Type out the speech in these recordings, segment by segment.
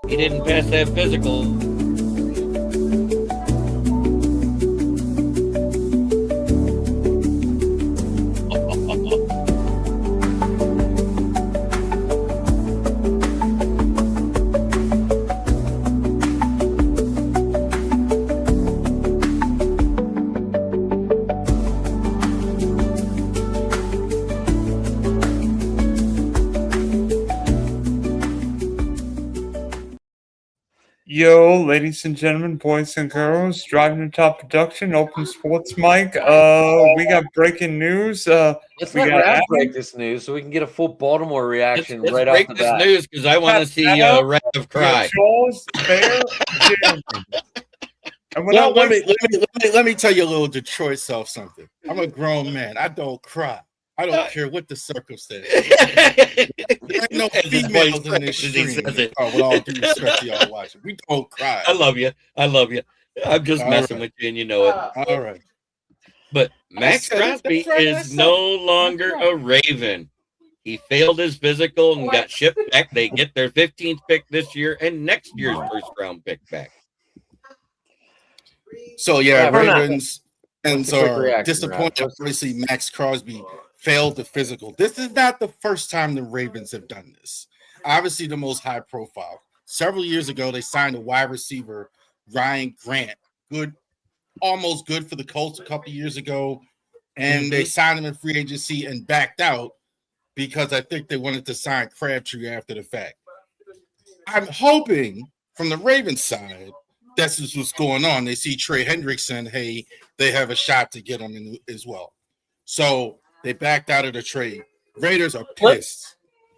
He didn't pass that physical. Yo, ladies and gentlemen, boys and girls, driving the top production, open sports mic. We got breaking news. Let's We let got Rav Adam. break this news so we can get a full Baltimore reaction Let's right break off the this bat. news because I want to see Rav We got cry. Charles, Bear, Jeremy. And Well, let me tell you a little Detroit self something. I'm a grown man. I don't cry. I don't care what the circumstance. There ain't no females in this stream. Oh, with all due respect to y'all watching, we don't cry. I love you. I'm just messing with you, and you know it. All right. But Max Crosby is no longer a Raven. He failed his physical and got shipped back. They get their 15th pick this year and next year's first-round pick back. So yeah, Ravens fans are disappointed. Obviously, Max Crosby failed the physical. This is not the first time the Ravens have done this. Obviously, the most high profile. Several years ago, they signed a wide receiver, Ryan Grant. Good, almost good for the Colts a couple years ago. And they signed him in free agency and backed out because I think they wanted to sign Crabtree after the fact. I'm hoping from the Ravens side, that's just what's going on. They see Trey Hendrickson, hey, they have a shot to get him in as well. So they backed out of the trade. Raiders are pissed.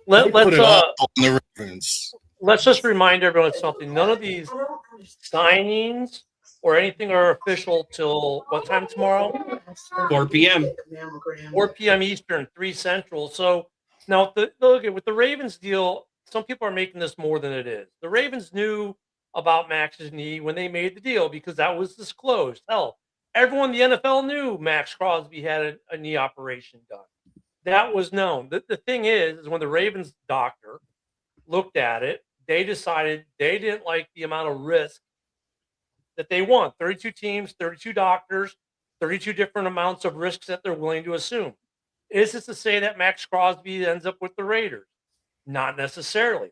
Let's put it all on the Ravens. Let's just remind everyone of something. None of these signings or anything are official till what time tomorrow? 4 p.m. 4 p.m. Eastern, 3 Central. So now, look with the Ravens deal, some people are making this more than it is. The Ravens knew about Max's knee when they made the deal because that was disclosed. Hell, everyone in the NFL knew Max Crosby had a knee operation done. That was known. The thing is when the Ravens doctor looked at it, they decided they didn't like the amount of risk that they want. 32 teams, 32 doctors, 32 different amounts of risks that they're willing to assume. Is this to say that Max Crosby ends up with the Raiders? Not necessarily.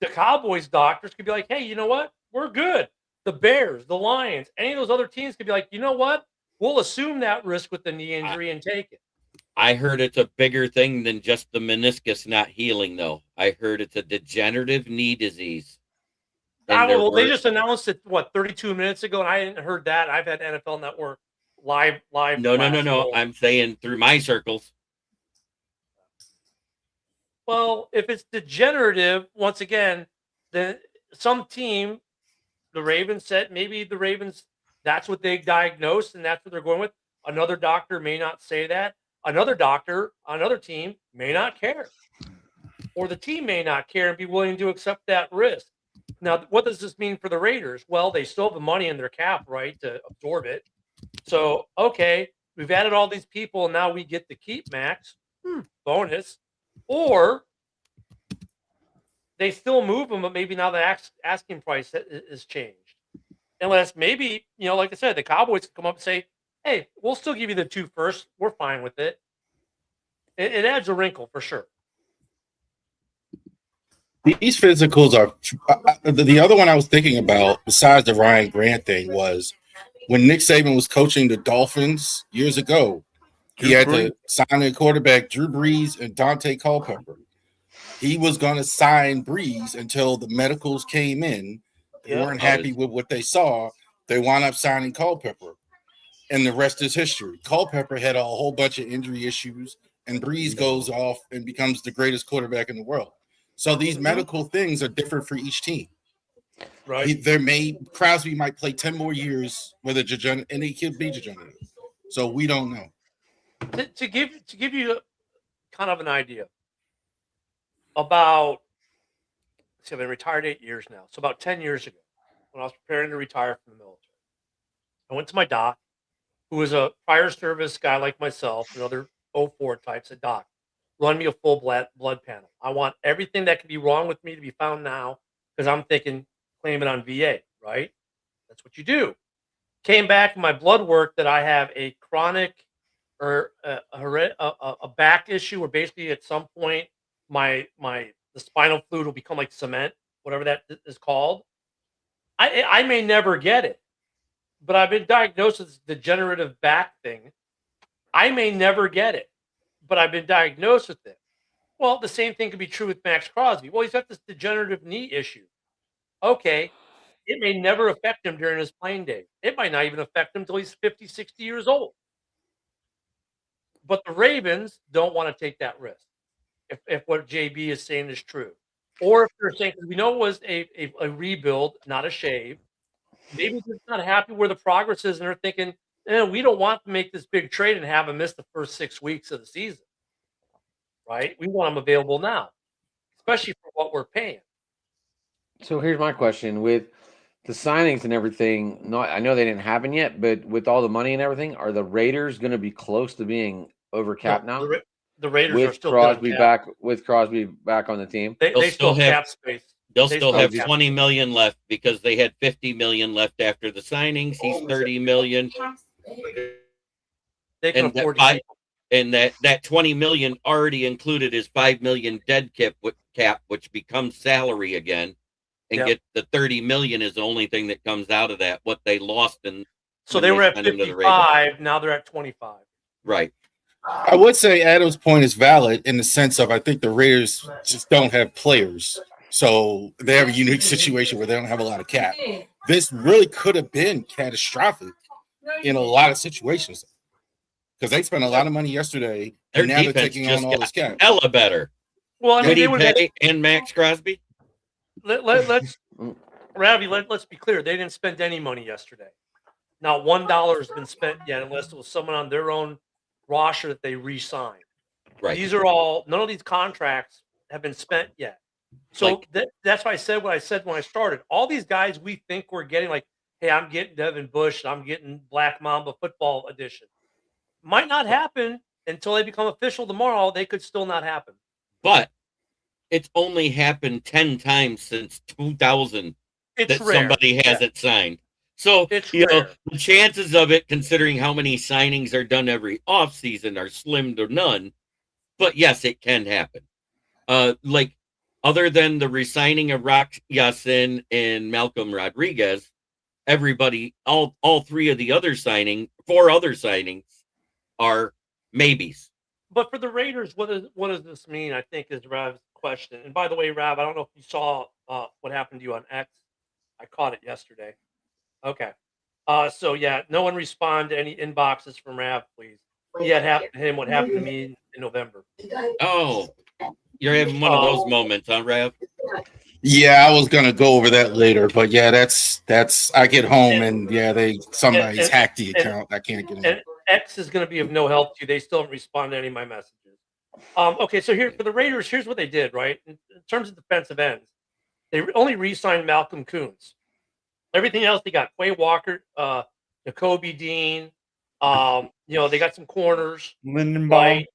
The Cowboys doctors could be like, hey, you know what? We're good. The Bears, the Lions, any of those other teams could be like, you know what? We'll assume that risk with the knee injury and take it. I heard it's a bigger thing than just the meniscus not healing, though. I heard it's a degenerative knee disease. Well, they just announced it, 32 minutes ago, and I hadn't heard that. I've had NFL Network live. No. I'm saying through my circles. Well, if it's degenerative, once again, then some team, the Ravens said maybe the Ravens, that's what they diagnosed and that's what they're going with. Another doctor may not say that. Another doctor, another team may not care. Or the team may not care and be willing to accept that risk. Now, what does this mean for the Raiders? Well, they still have the money in their cap, right, to absorb it. So, okay, we've added all these people and now we get to keep Max. Bonus. Or they still move him, but maybe now the asking price is changed. Unless maybe, like I said, the Cowboys come up and say, hey, we'll still give you the 2 first. We're fine with it. It adds a wrinkle for sure. These physicals are the other one I was thinking about, besides the Ryan Grant thing, was when Nick Saban was coaching the Dolphins years ago. He had to sign a quarterback, Drew Brees and Dante Culpepper. He was going to sign Brees until the medicals came in. They weren't happy with what they saw. They wound up signing Culpepper. And the rest is history. Culpepper had a whole bunch of injury issues, and Brees goes off and becomes the greatest quarterback in the world. So these medical things are different for each team. Right. Crosby might play 10 more years with a degenerate, and he could be degenerative. So we don't know. To give you kind of an idea about, I've been retired 8 years now. So about 10 years ago, when I was preparing to retire from the military, I went to my doc, who was a fire service guy like myself, and other 04 types. Said, Doc, run me a full blood panel. I want everything that could be wrong with me to be found now, because I'm thinking claim it on VA, right? That's what you do. Came back in my blood work that I have a chronic or a back issue, where basically at some point the spinal fluid will become like cement, whatever that is called. I may never get it, but I've been diagnosed with this degenerative back thing. I may never get it, but I've been diagnosed with it. Well, the same thing could be true with Max Crosby. Well, he's got this degenerative knee issue. Okay, it may never affect him during his playing days. It might not even affect him until he's 50, 60 years old. But the Ravens don't want to take that risk if what JB is saying is true. Or if they're saying, because we know it was a rebuild, not a shave. Maybe they're not happy where the progress is, and they're thinking, we don't want to make this big trade and have him miss the first 6 weeks of the season. Right? We want him available now, especially for what we're paying. So here's my question: with the signings and everything, I know they didn't happen yet, but with all the money and everything, are the Raiders going to be close to being over cap now? The Raiders with are still Crosby back. With Crosby back on the team, they still have cap space. They'll still have 20 million left because they had 50 million left after the signings. He's 30 million. They can afford and that 20 million already included his 5 million dead cap, which becomes salary again. And get the 30 million is the only thing that comes out of that. What they lost in. So they were at 55. Now they're at 25. Right. I would say Adam's point is valid in the sense of I think the Raiders just don't have players. So they have a unique situation where they don't have a lot of cap. This really could have been catastrophic in a lot of situations because they spent a lot of money yesterday Their and now they're defense taking on all this cap. Hella better. Well, I mean, they would pay and Max Crosby. Let's Ravi, let's be clear. They didn't spend any money yesterday. Not $1 has been spent yet, unless it was someone on their own roster that they re-signed. Right. These are all, none of these contracts have been spent yet. So that's why I said what I said when I started. All these guys we think we're getting, like, hey, I'm getting Devin Bush, I'm getting Black Mamba Football Edition. Might not happen until they become official tomorrow. They could still not happen. But it's only happened 10 times since 2000 that rare. Somebody has it signed. So, the chances of it, considering how many signings are done every offseason, are slim to none. But yes, it can happen. Other than the resigning of Rock Yassin and Malcolm Rodriguez, everybody, all four other signings are maybes. But for the Raiders, what does this mean? I think is Rav's question. And by the way, Rav, I don't know if you saw what happened to you on X. I caught it yesterday. Okay. So yeah, no one respond to any inboxes from Rav, please. He had happened to him what happened to me in November. Oh, you're having one of those moments, huh, Rav? Yeah, I was gonna go over that later, but yeah, that's I get home and somebody's hacked the account. I can't get in. And X is going to be of no help to you. They still haven't responded to any of my messages. Okay, so here for the Raiders, here's what they did, right? In terms of defensive ends, they only re-signed Malcolm Kuntz. Everything else, they got Quay Walker, Jacoby Dean. They got some corners. Lindenbaum. Right?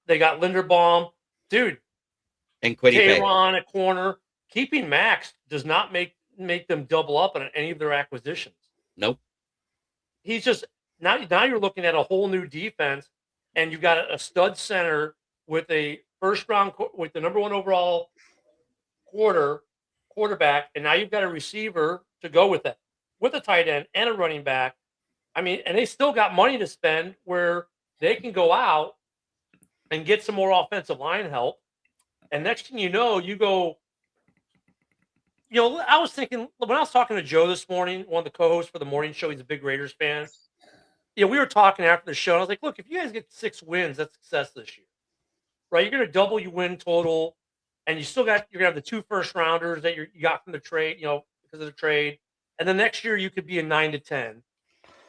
They got Linderbaum. Dude. And Quiddy Tayron at corner. Keeping Max does not make them double up on any of their acquisitions. Nope. He's just now you're looking at a whole new defense, and you've got a stud center with a first round with the number 1 overall quarterback, and now you've got a receiver to go with that, with a tight end and a running back. I mean, and they still got money to spend where they can go out and get some more offensive line help. And next thing you know, I was thinking when I was talking to Joe this morning, one of the co-hosts for the morning show, he's a big Raiders fan. We were talking after the show, and I was like, look, if you guys get 6 wins, that's success this year. Right? You're going to double your win total, and you're going to have the 2 first-rounders that you got from the trade, because of the trade. And then next year, you could be a 9-10.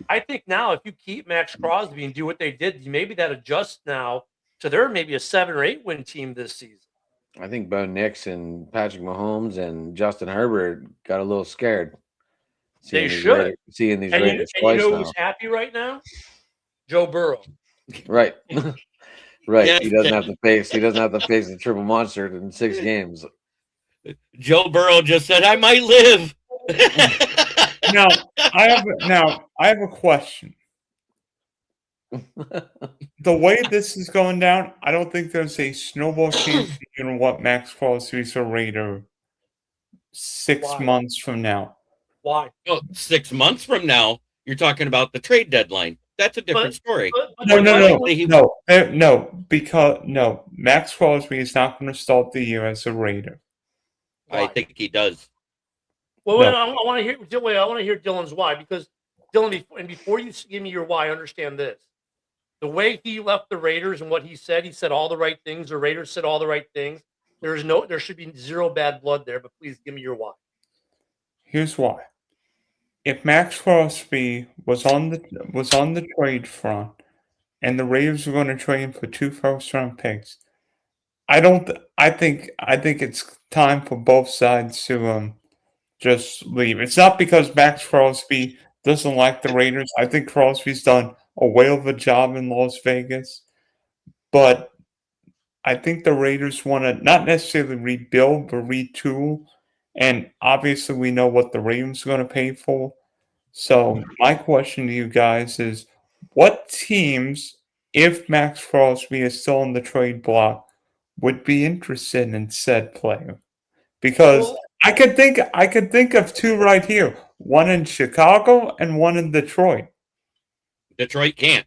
I think now if you keep Max Crosby and do what they did, maybe that adjusts now to they're maybe a 7 or 8 win team this season. I think Bo Nix and Patrick Mahomes and Justin Herbert got a little scared. They should. Seeing these Raiders twice now. Who's happy right now? Joe Burrow. Right. Right. Yeah, He doesn't have to face the triple monster in 6 games. Joe Burrow just said, "I might live." Now I have a question. The way this is going down, I don't think there's a snowball chance you know what Max Crosby's a Raider 6 Why? months from now. Why? Well, 6 months from now, you're talking about the trade deadline. That's a different story. No, Max Crosby is not going to start the year as a Raider. Why? I think he does. Well, No. I want to hear. Wait, I want to hear Dylan's why, because Dylan, before you give me your why, understand this: the way he left the Raiders and what he said all the right things. The Raiders said all the right things. There should be zero bad blood there. But please give me your why. Here's why. If Max Crosby was on the trade front and the Raiders were going to trade for 2 first-round picks, I think it's time for both sides to just leave. It's not because Max Crosby doesn't like the Raiders. I think Crosby's done a whale of a job in Las Vegas, but I think the Raiders want to not necessarily rebuild, but retool. And obviously, we know what the Ravens are going to pay for. So my question to you guys is, what teams, if Max Crosby is still on the trade block, would be interested in said player? Because I could think of 2 right here, one in Chicago and one in Detroit. Detroit can't.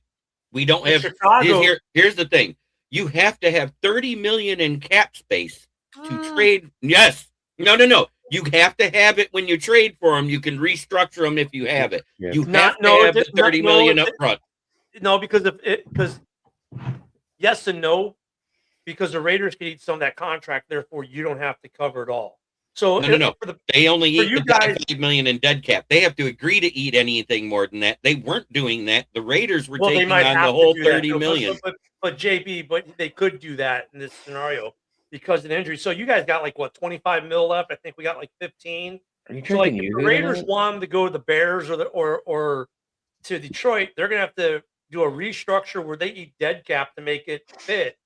We don't have. Chicago. Here's the thing: you have to have $30 million in cap space to trade. Yes, no. You have to have it when you trade for them. You can restructure them if you have it. Yeah. You have to have the $30 million up front. No, because yes and no, because the Raiders can eat some of that contract. Therefore, you don't have to cover it all. So No. They only eat the guys, $5 million in dead cap. They have to agree to eat anything more than that. They weren't doing that. The Raiders were taking on the whole $30 million. But JB, but they could do that in this scenario because of an injury. So you guys got like what, 25 mil left? I think we got like 15. So like if the Raiders wanted to go to the Bears or to Detroit, they're gonna have to do a restructure where they eat dead cap to make it fit.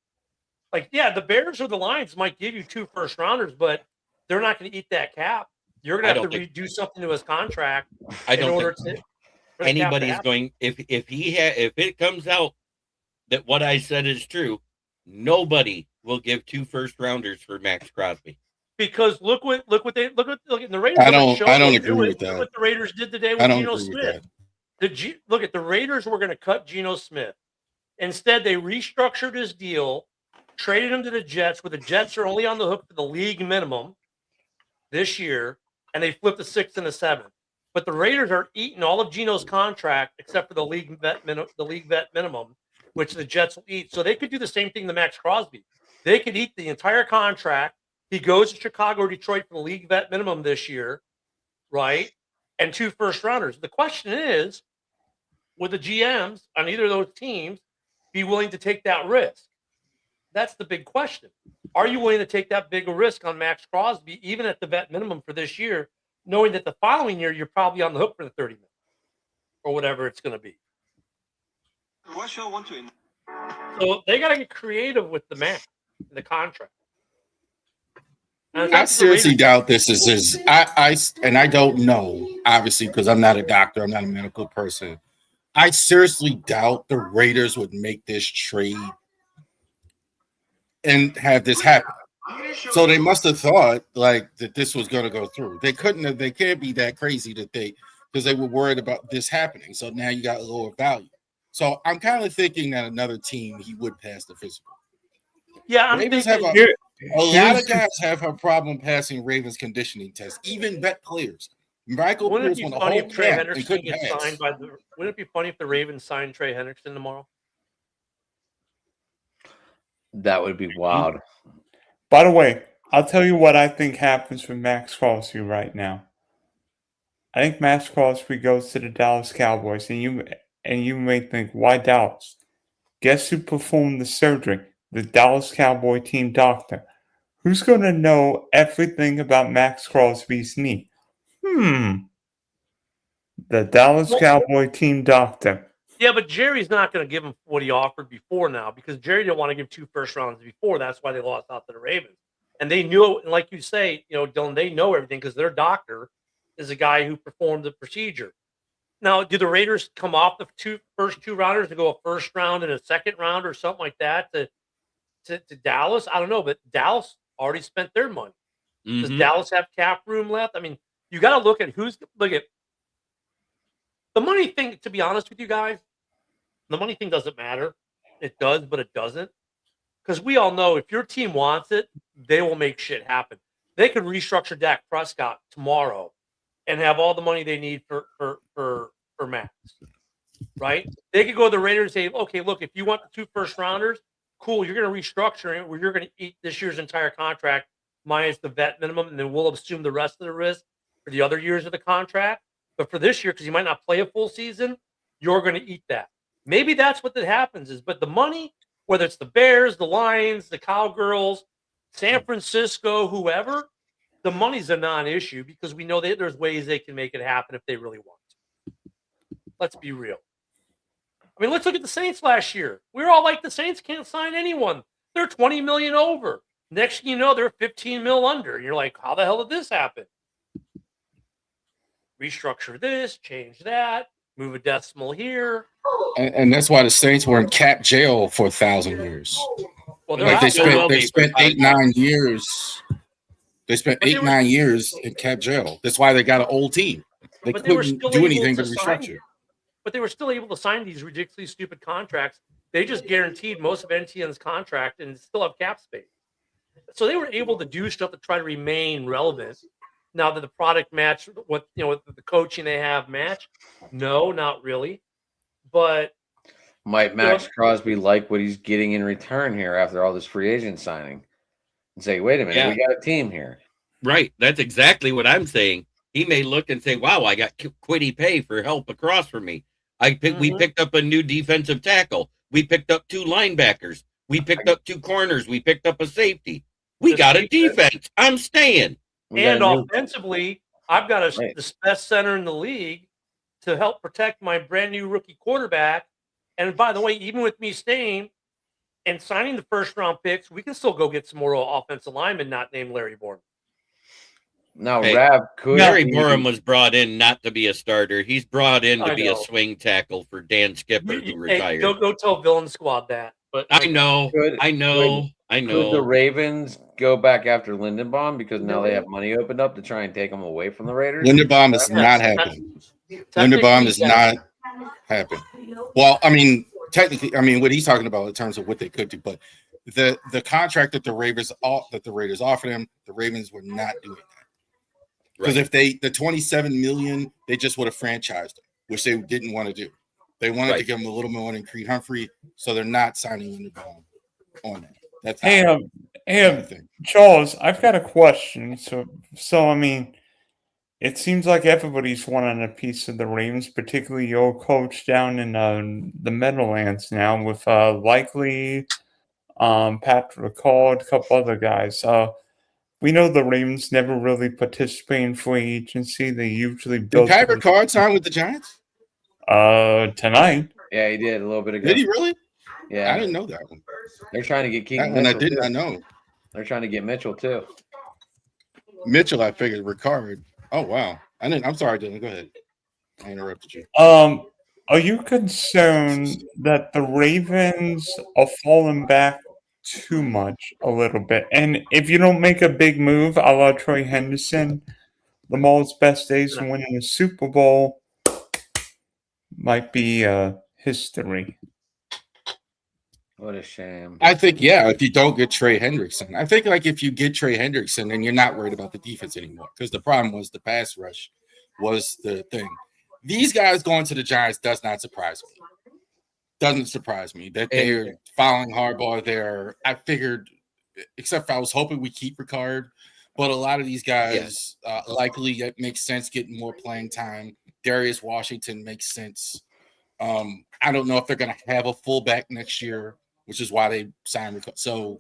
Like, yeah, the Bears or the Lions might give you 2 first rounders, but they're not going to eat that cap. You're going to have to redo something to his contract. I don't think anybody's going. If it comes out that what I said is true, nobody will give 2 first rounders for Max Crosby. Because look at the Raiders. I don't agree with that. Look what the Raiders did today with Geno Smith. Look at the Raiders were going to cut Geno Smith. Instead, they restructured his deal, traded him to the Jets, where the Jets are only on the hook for the league minimum this year, and they flipped the 6th and the 7th. But the Raiders are eating all of Geno's contract except for the league vet minimum, which the Jets will eat. So they could do the same thing to Max Crosby. They could eat the entire contract. He goes to Chicago or Detroit for the league vet minimum this year, right? And 2 first rounders. The question is, would the GMs on either of those teams be willing to take that risk? That's the big question. Are you willing to take that big a risk on Max Crosby, even at the vet minimum for this year, knowing that the following year you're probably on the hook for the 30 million or whatever it's going to be? So they got to get creative with the math and the contract. I seriously doubt this is I don't know, obviously, because I'm not a doctor, I'm not a medical person. I seriously doubt the Raiders would make this trade and have this happen. So they must have thought like that this was going to go through. They can't be that crazy because they were worried about this happening. So now you got a lower value. So I'm kind of thinking that another team he would pass the physical. Yeah, I'm Ravens thinking a lot of guys have a problem passing Ravens conditioning tests, even vet players. Michael Wouldn't Pierce it be won a funny whole if Trey camp and Hendrickson couldn't gets pass. signed by the? Wouldn't it be funny if the Ravens signed Trey Hendrickson tomorrow? That would be wild. By the way, I'll tell you what I think happens with Max Crosby right now. I think Max Crosby goes to the Dallas Cowboys, and you may think, why Dallas? Guess who performed the surgery? The Dallas Cowboy team doctor. Who's going to know everything about Max Crosby's knee? The Dallas Cowboy team doctor. Yeah, but Jerry's not going to give him what he offered before now because Jerry didn't want to give 2 first rounds before. That's why they lost out to the Ravens. And they knew, and like you say, Dylan, they know everything because their doctor is a guy who performed the procedure. Now, do the Raiders come off the first two rounders to go a first round and a second round or something like that to Dallas? I don't know, but Dallas already spent their money. Does Dallas have cap room left? I mean, you got to look at the money thing. To be honest with you guys, the money thing doesn't matter. It does, but it doesn't. Because we all know if your team wants it, they will make shit happen. They could restructure Dak Prescott tomorrow and have all the money they need for Max, right? They could go to the Raiders and say, okay, look, if you want the 2 first rounders, cool, you're going to restructure it where you're going to eat this year's entire contract minus the vet minimum, and then we'll assume the rest of the risk for the other years of the contract. But for this year, because you might not play a full season, you're going to eat that. Maybe that's what that happens but the money, whether it's the Bears, the Lions, the Cowgirls, San Francisco, whoever, the money's a non-issue because we know that there's ways they can make it happen if they really want to. Let's be real. I mean, let's look at the Saints last year. We were all like, the Saints can't sign anyone. They're 20 million over. Next thing you know, they're 15 mil under. And you're like, how the hell did this happen? Restructure this, change that, move a decimal here. And that's why the Saints were in cap jail for 1,000 years. Well, like they spent 8-9 years. They spent 8-9 years in cap jail. That's why they got an old team. They couldn't do anything but restructure. But they were still able to sign these ridiculously stupid contracts. They just guaranteed most of NTN's contract and still have cap space. So they were able to do stuff to try to remain relevant. Now that the product match what with the coaching they have match, no, not really. But might Max Crosby like what he's getting in return here after all this free agent signing? And say, wait a minute, we got a team here. Right. That's exactly what I'm saying. He may look and say, wow, I got quitty pay for help across from me. We picked up a new defensive tackle. We picked up 2 linebackers. We picked up 2 corners. We picked up a safety. We got a defense. I'm staying. And offensively, I've got the best center in the league to help protect my brand new rookie quarterback. And by the way, even with me staying and signing the first round picks, we can still go get some more offensive linemen not named Larry Bourne. Now, Larry Bourne was brought in not to be a starter. He's brought in to be a swing tackle for Dan Skipper, who retired. Go tell Villain Squad that. But I know. Could the Ravens go back after Lindenbaum because now they have money opened up to try and take him away from the Raiders? Lindenbaum is not happening. Lindenbaum is not happening. Well, I mean, technically, what he's talking about in terms of what they could do, but the contract that the Raiders offered him, the Ravens were not doing that. Because if the $27 million, they just would have franchised him, which they didn't want to do. They wanted to give him a little more than Creed Humphrey, so they're not signing Lindenbaum on that. That's hey, Charles, I've got a question. So I mean, it seems like everybody's wanting a piece of the Ravens, particularly your coach down in the Meadowlands now with Likely, Patrick Ricard, a couple other guys. We know the Ravens never really participate in free agency. They usually build. Did Patrick Ricard sign with the Giants? Tonight. Yeah, he did a little bit ago. Did he really? Yeah, I didn't know that one. They're trying to get Keaton. And I did not know. They're trying to get Mitchell too. Mitchell, I figured. Ricard. Oh wow. I'm sorry, Dylan. Go ahead. I interrupted you. Are you concerned that the Ravens are falling back too much a little bit? And if you don't make a big move, a la Troy Henderson, Lamar's best days of winning a Super Bowl might be history. What a shame. I think, if you don't get Trey Hendrickson. I think, if you get Trey Hendrickson, then you're not worried about the defense anymore. Because the problem was the pass rush was the thing. These guys going to the Giants does not surprise me. Doesn't surprise me that they're following Harbaugh there. I figured, except for I was hoping we keep Ricard. But a lot of these guys, likely it makes sense getting more playing time. Darius Washington makes sense. I don't know if they're going to have a fullback next year, which is why they signed Ricard. So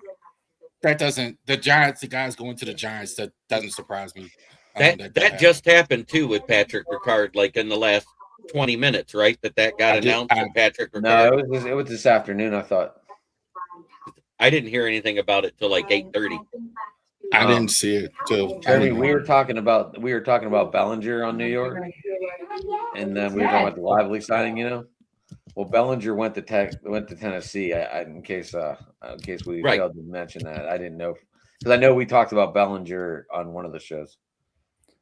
that doesn't – the guys going to the Giants, that doesn't surprise me. That just happened, too, with Patrick Ricard, like in the last 20 minutes, right? That got announced from Patrick Ricard. No, it was this afternoon, I thought. I didn't hear anything about it till like 8:30. I didn't see it. Jeremy, we were talking about Bellinger on New York, and then we were talking about the Lively signing. Well, Bellinger went to Tennessee. In case we failed to mention that, I didn't know, because I know we talked about Bellinger on one of the shows.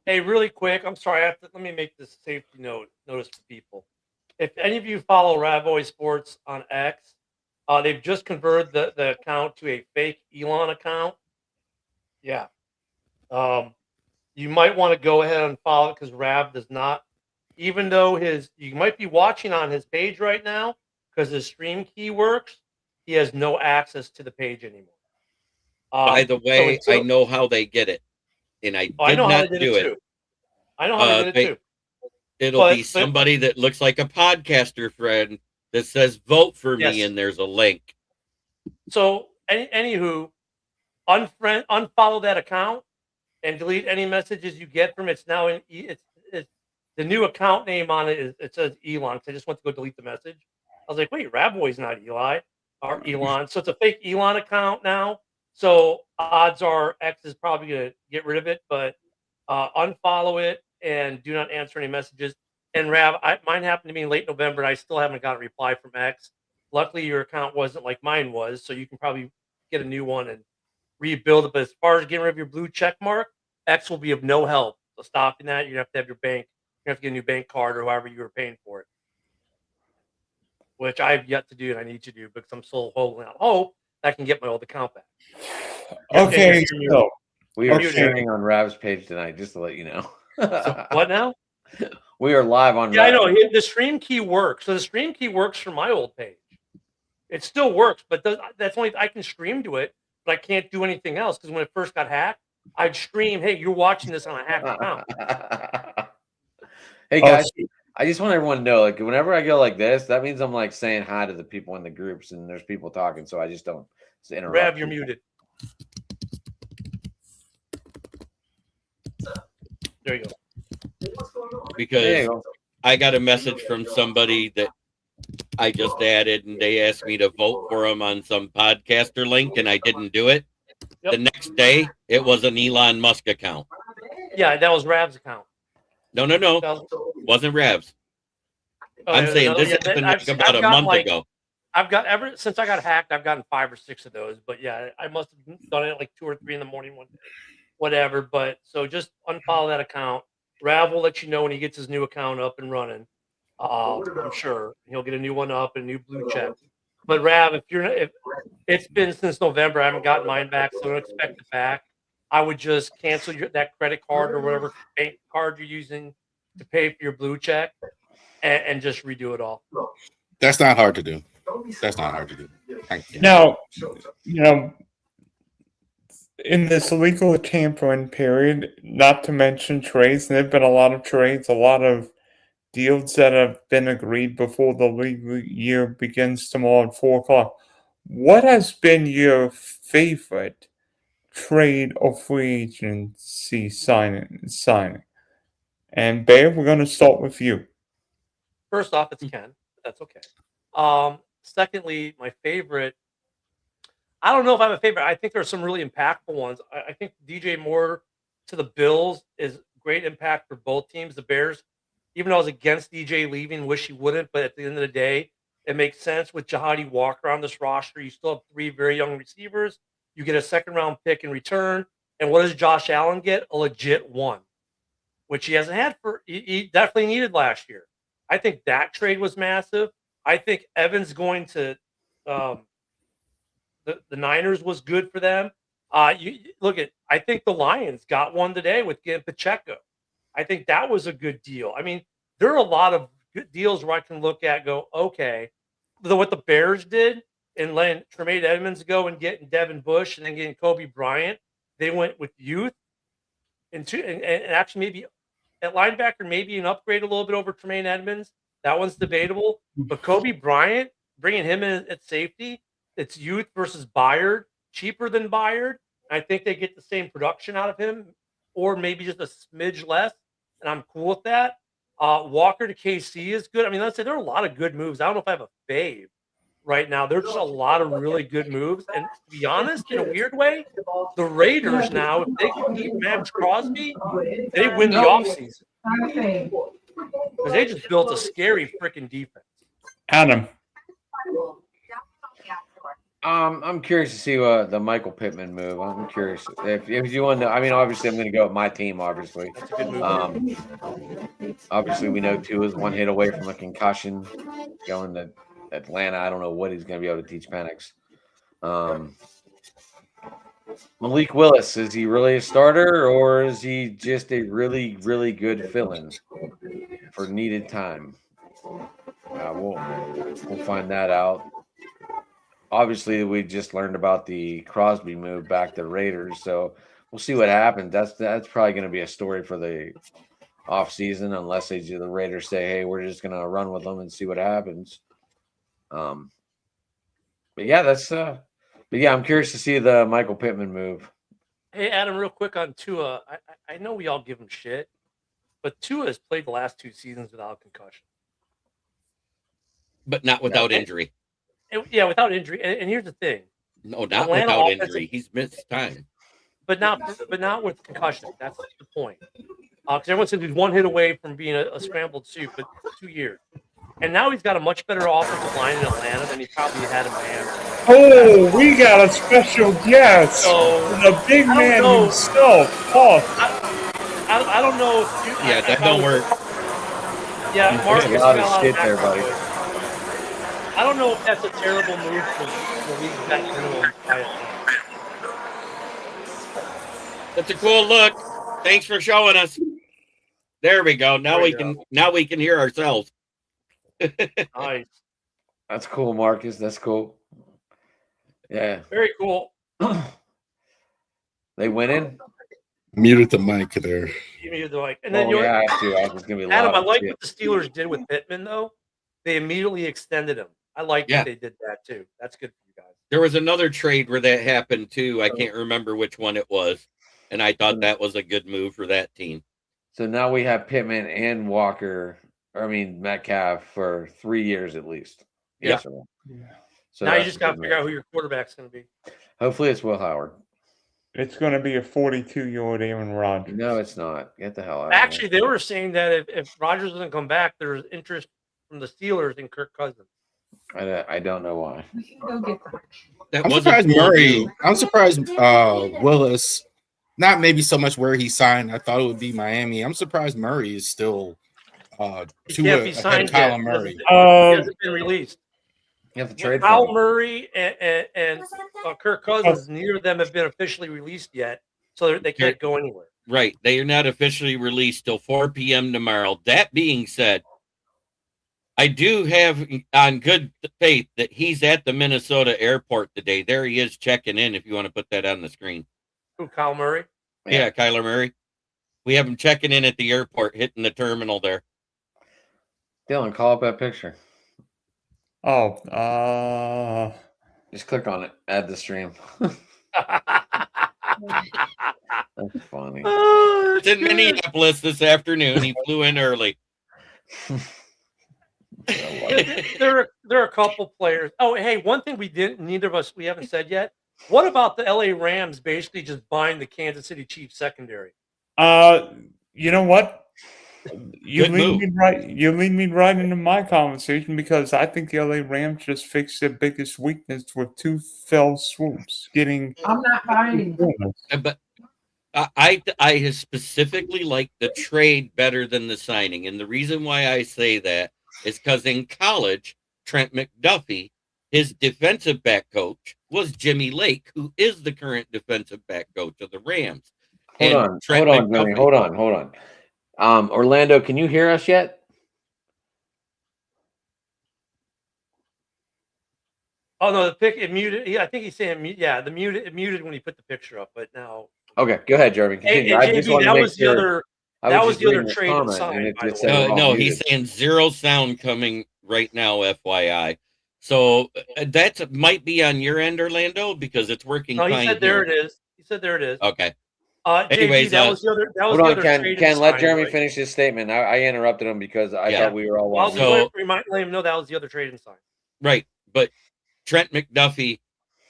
Hey, really quick, I'm sorry. Let me make this safety notice to people. If any of you follow Ravoy Sports on X, they've just converted the account to a fake Elon account. Yeah. You might want to go ahead and follow it, because Rav does not, even though you might be watching on his page right now because his stream key works, he has no access to the page anymore. By the way, I know how they get it, and I did not do it. I know how they did it too. It'll be somebody that looks like a podcaster friend that says "vote for me," and there's a link. So, anywho, unfollow that account and delete any messages you get from it. It's now it's the new account name on it says Elon. So I just went to go delete the message. I was like, wait, Ravoy's not Eli or Elon. So it's a fake Elon account now. So odds are X is probably gonna get rid of it, but unfollow it and do not answer any messages. And Rav, mine happened to me in late November, and I still haven't got a reply from X. Luckily, your account wasn't like mine was, so you can probably get a new one and rebuild it. But as far as getting rid of your blue check mark, X will be of no help. So stopping that, you have to have your bank. You have to get a new bank card or however you were paying for it, which I have yet to do and I need to do because I'm still holding out hope I can get my old account back. Okay, so we are sharing on Rav's page tonight, just to let you know. So what now? We are live on. Yeah, I know the stream key works. So the stream key works for my old page. It still works, but that's only I can stream to it, but I can't do anything else because when it first got hacked, I'd stream, "Hey, you're watching this on a hacked account." Hey guys, I just want everyone to know, like, whenever I go like this, that means I'm like saying hi to the people in the groups, and there's people talking, so I just don't interrupt. Rav, you're muted. There you go. Because I got a message from somebody that I just added, and they asked me to vote for them on some podcaster link, and I didn't do it. Yep. The next day, it was an Elon Musk account. Yeah, that was Rav's account. No. Wasn't Rav's. I'm saying this happened about a month ago. I've got ever since I got hacked, I've gotten 5 or 6 of those. But yeah, I must have done it at like 2 or 3 in the morning one day. Whatever. But so just unfollow that account. Rav will let you know when he gets his new account up and running. I'm sure he'll get a new one up and a new blue check. But Rav, if it's been since November, I haven't gotten mine back, so don't expect it back. I would just cancel that credit card or whatever bank card you're using to pay for your blue check, and just redo it all. That's not hard to do. That's not hard to do. Now, in this illegal tampering period, not to mention trades, and there have been a lot of trades, a lot of deals that have been agreed before the league year begins tomorrow at 4 o'clock. What has been your favorite trade or free agency signing? And Bear, we're going to start with you. First off, it's Ken. But that's okay. Secondly, my favorite. I don't know if I have a favorite. I think there are some really impactful ones. I think DJ Moore to the Bills is great impact for both teams. The Bears, even though I was against DJ leaving, wish he wouldn't, but at the end of the day, it makes sense with Jahadi Walker on this roster. You still have 3 very young receivers. You get a second-round pick in return. And what does Josh Allen get? A legit 1, which he hasn't had he definitely needed last year. I think that trade was massive. I think Evans going to the Niners was good for them. I think the Lions got 1 today with getting Pacheco. I think that was a good deal. I mean, there are a lot of good deals where I can look at, go, okay, what the Bears did in letting Tremaine Edmonds go and getting Devin Bush and then getting Kobe Bryant, they went with youth and actually maybe at linebacker, maybe an upgrade a little bit over Tremaine Edmonds. That one's debatable. But Kobe Bryant, bringing him in at safety, it's youth versus Byard, cheaper than Byard. I think they get the same production out of him, or maybe just a smidge less, and I'm cool with that. Walker to KC is good. I mean, let's say there are a lot of good moves. I don't know if I have a fave, right now. There's just a lot of really good moves. And to be honest, in a weird way, the Raiders now, if they can keep Max Crosby, they win the offseason. Because they just built a scary freaking defense. Adam. I'm curious to see the Michael Pittman move. I'm curious if you want to. I mean, obviously, I'm going to go with my team. Obviously, that's a good move. Obviously, we know Tua is one hit away from a concussion. Going to Atlanta, I don't know what he's going to be able to teach Penix. Malik Willis, is he really a starter or is he just a really, really good fill-in for needed time? We'll find that out. Obviously, we just learned about the Crosby move back to the Raiders, so we'll see what happens. That's probably going to be a story for the offseason, unless the Raiders say, "Hey, we're just going to run with them and see what happens." But yeah, I'm curious to see the Michael Pittman move. Hey, Adam, real quick on Tua. I know we all give him shit, but Tua has played the last 2 seasons without concussion, but not without injury. Yeah, without injury. And here's the thing. No, not without injury. He's missed time. But not with concussion. That's the point. Because everyone said he's 1 hit away from being a scrambled soup, but 2 years. And now he's got a much better offensive line in Atlanta than he probably had in Miami. Oh, we got a special guest. So, the big man himself, Paul. I don't know if that don't work. Yeah, Marcus a lot of shit there, buddy. I don't know if that's a terrible move for the league back minimum. That's a cool look. Thanks for showing us. There we go. Now we can hear ourselves. Nice. That's cool, Marcus. That's cool. Yeah. Very cool. They winning? Muted the mic there. You muted the mic. And then I was gonna be Adam, I like what the Steelers did with Pittman, though. They immediately extended him. I like that they did that too. That's good for you guys. There was another trade where that happened too. I can't remember which one it was, and I thought that was a good move for that team. So now we have Pittman and Metcalf for 3 years at least. Yeah. So now you just got to figure out who your quarterback's going to be. Hopefully it's Will Howard. It's going to be a 42-year-old Aaron Rodgers. No, it's not. Get the hell out. Actually, they were saying that if Rodgers doesn't come back, there's interest from the Steelers in Kirk Cousins. I don't know why. I'm surprised Willis, not maybe so much where he signed. I thought it would be Miami. I'm surprised Murray is still Kyler Murray. He hasn't been released. You have to trade Kyle Murray and Kirk Cousins, neither of them have been officially released yet, so they can't go anywhere. Right. They are not officially released till 4 p.m. tomorrow. That being said, I do have on good faith that he's at the Minnesota airport today. There he is checking in, if you want to put that on the screen. Who, Kyle Murray? Yeah, Kyler Murray. We have him checking in at the airport, hitting the terminal there. Dylan, call up that picture. Oh, just click on it. Add the stream. That's funny. It's in Minneapolis this afternoon. He flew in early. There are a couple players. Oh, hey, one thing neither of us haven't said yet. What about the LA Rams basically just buying the Kansas City Chiefs secondary? You know what? You lead me right into my conversation because I think the LA Rams just fixed their biggest weakness with 2 fell swoops. I'm not buying. But I specifically like the trade better than the signing, and the reason why I say that is because in college, Trent McDuffie, his defensive back coach, was Jimmy Lake, who is the current defensive back coach of the Rams. Hold on. Orlando, can you hear us yet? Oh no, it muted. I think he's saying mute. Yeah, it muted when he put the picture up, but now. Okay, go ahead, Jeremy. Continue. That was the other trade sign. No, he's saying 0 sound coming right now, FYI. So that might be on your end, Orlando, because it's working. No, he said there it is. Okay. Anyways, that was the other. Hold on, Ken, let Jeremy finish his statement. I interrupted him because I thought we were all. Let him know that was the other trading sign. Right, but Trent McDuffie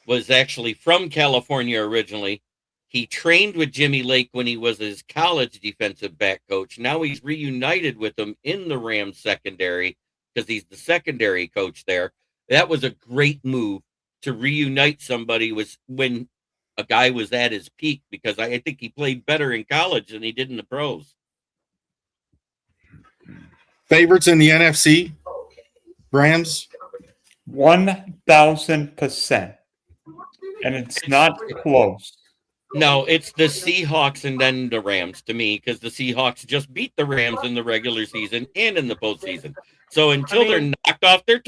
was actually from California originally. He trained with Jimmy Lake when he was his college defensive back coach. Now he's reunited with him in the Rams secondary because he's the secondary coach there. That was a great move to reunite somebody when a guy was at his peak, because I think he played better in college than he did in the pros. Favorites in the NFC? Rams? 1,000%. And it's not close. No, it's the Seahawks and then the Rams to me, because the Seahawks just beat the Rams in the regular season and in the postseason. So until they're knocked off their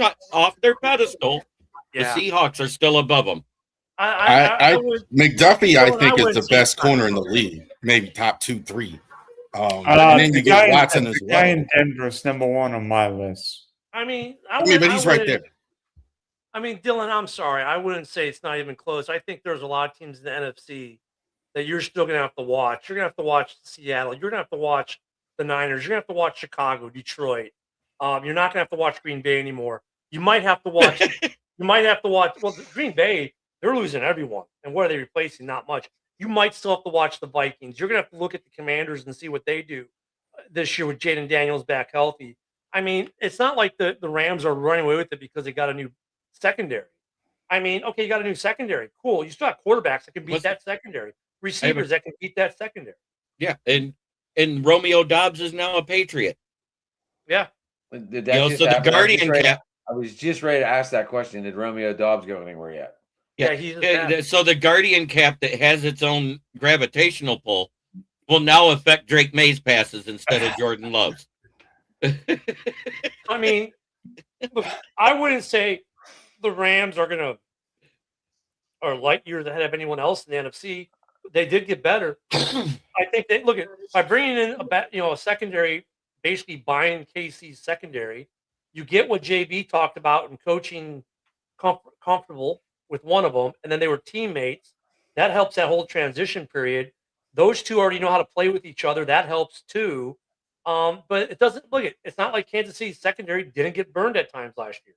pedestal, the Seahawks are still above them. McDuffie, I think, is the best corner in the league. Maybe top 2, 3. And then you get Watson as well. The guy in Denver is number 1 on my list. I mean, but he's right there. I mean, Dylan, I'm sorry. I wouldn't say it's not even close. I think there's a lot of teams in the NFC that you're still going to have to watch. You're going to have to watch Seattle. You're going to have to watch the Niners. You're going to have to watch Chicago, Detroit. You're not going to have to watch Green Bay anymore. You might have to watch. Well, Green Bay, they're losing everyone. And what are they replacing? Not much. You might still have to watch the Vikings. You're going to have to look at the Commanders and see what they do this year with Jaden Daniels back healthy. I mean, it's not like the Rams are running away with it because they got a new secondary. I mean, okay, you got a new secondary. Cool. You still have quarterbacks that can beat that secondary. Receivers that can beat that secondary. Yeah, and Romeo Doubs is now a Patriot. Yeah. Did that so the Guardian cap. I was just ready to ask that question. Did Romeo Doubs go anywhere yet? Yeah, so the Guardian cap that has its own gravitational pull will now affect Drake May's passes instead of Jordan Love's. I mean, look, I wouldn't say the Rams are light years ahead of anyone else in the NFC. They did get better. I think they look at by bringing in a secondary, basically buying KC's secondary. You get what JB talked about in coaching, comfortable with one of them, and then they were teammates. That helps that whole transition period. Those two already know how to play with each other. That helps too. But it doesn't it's not like Kansas City's secondary didn't get burned at times last year.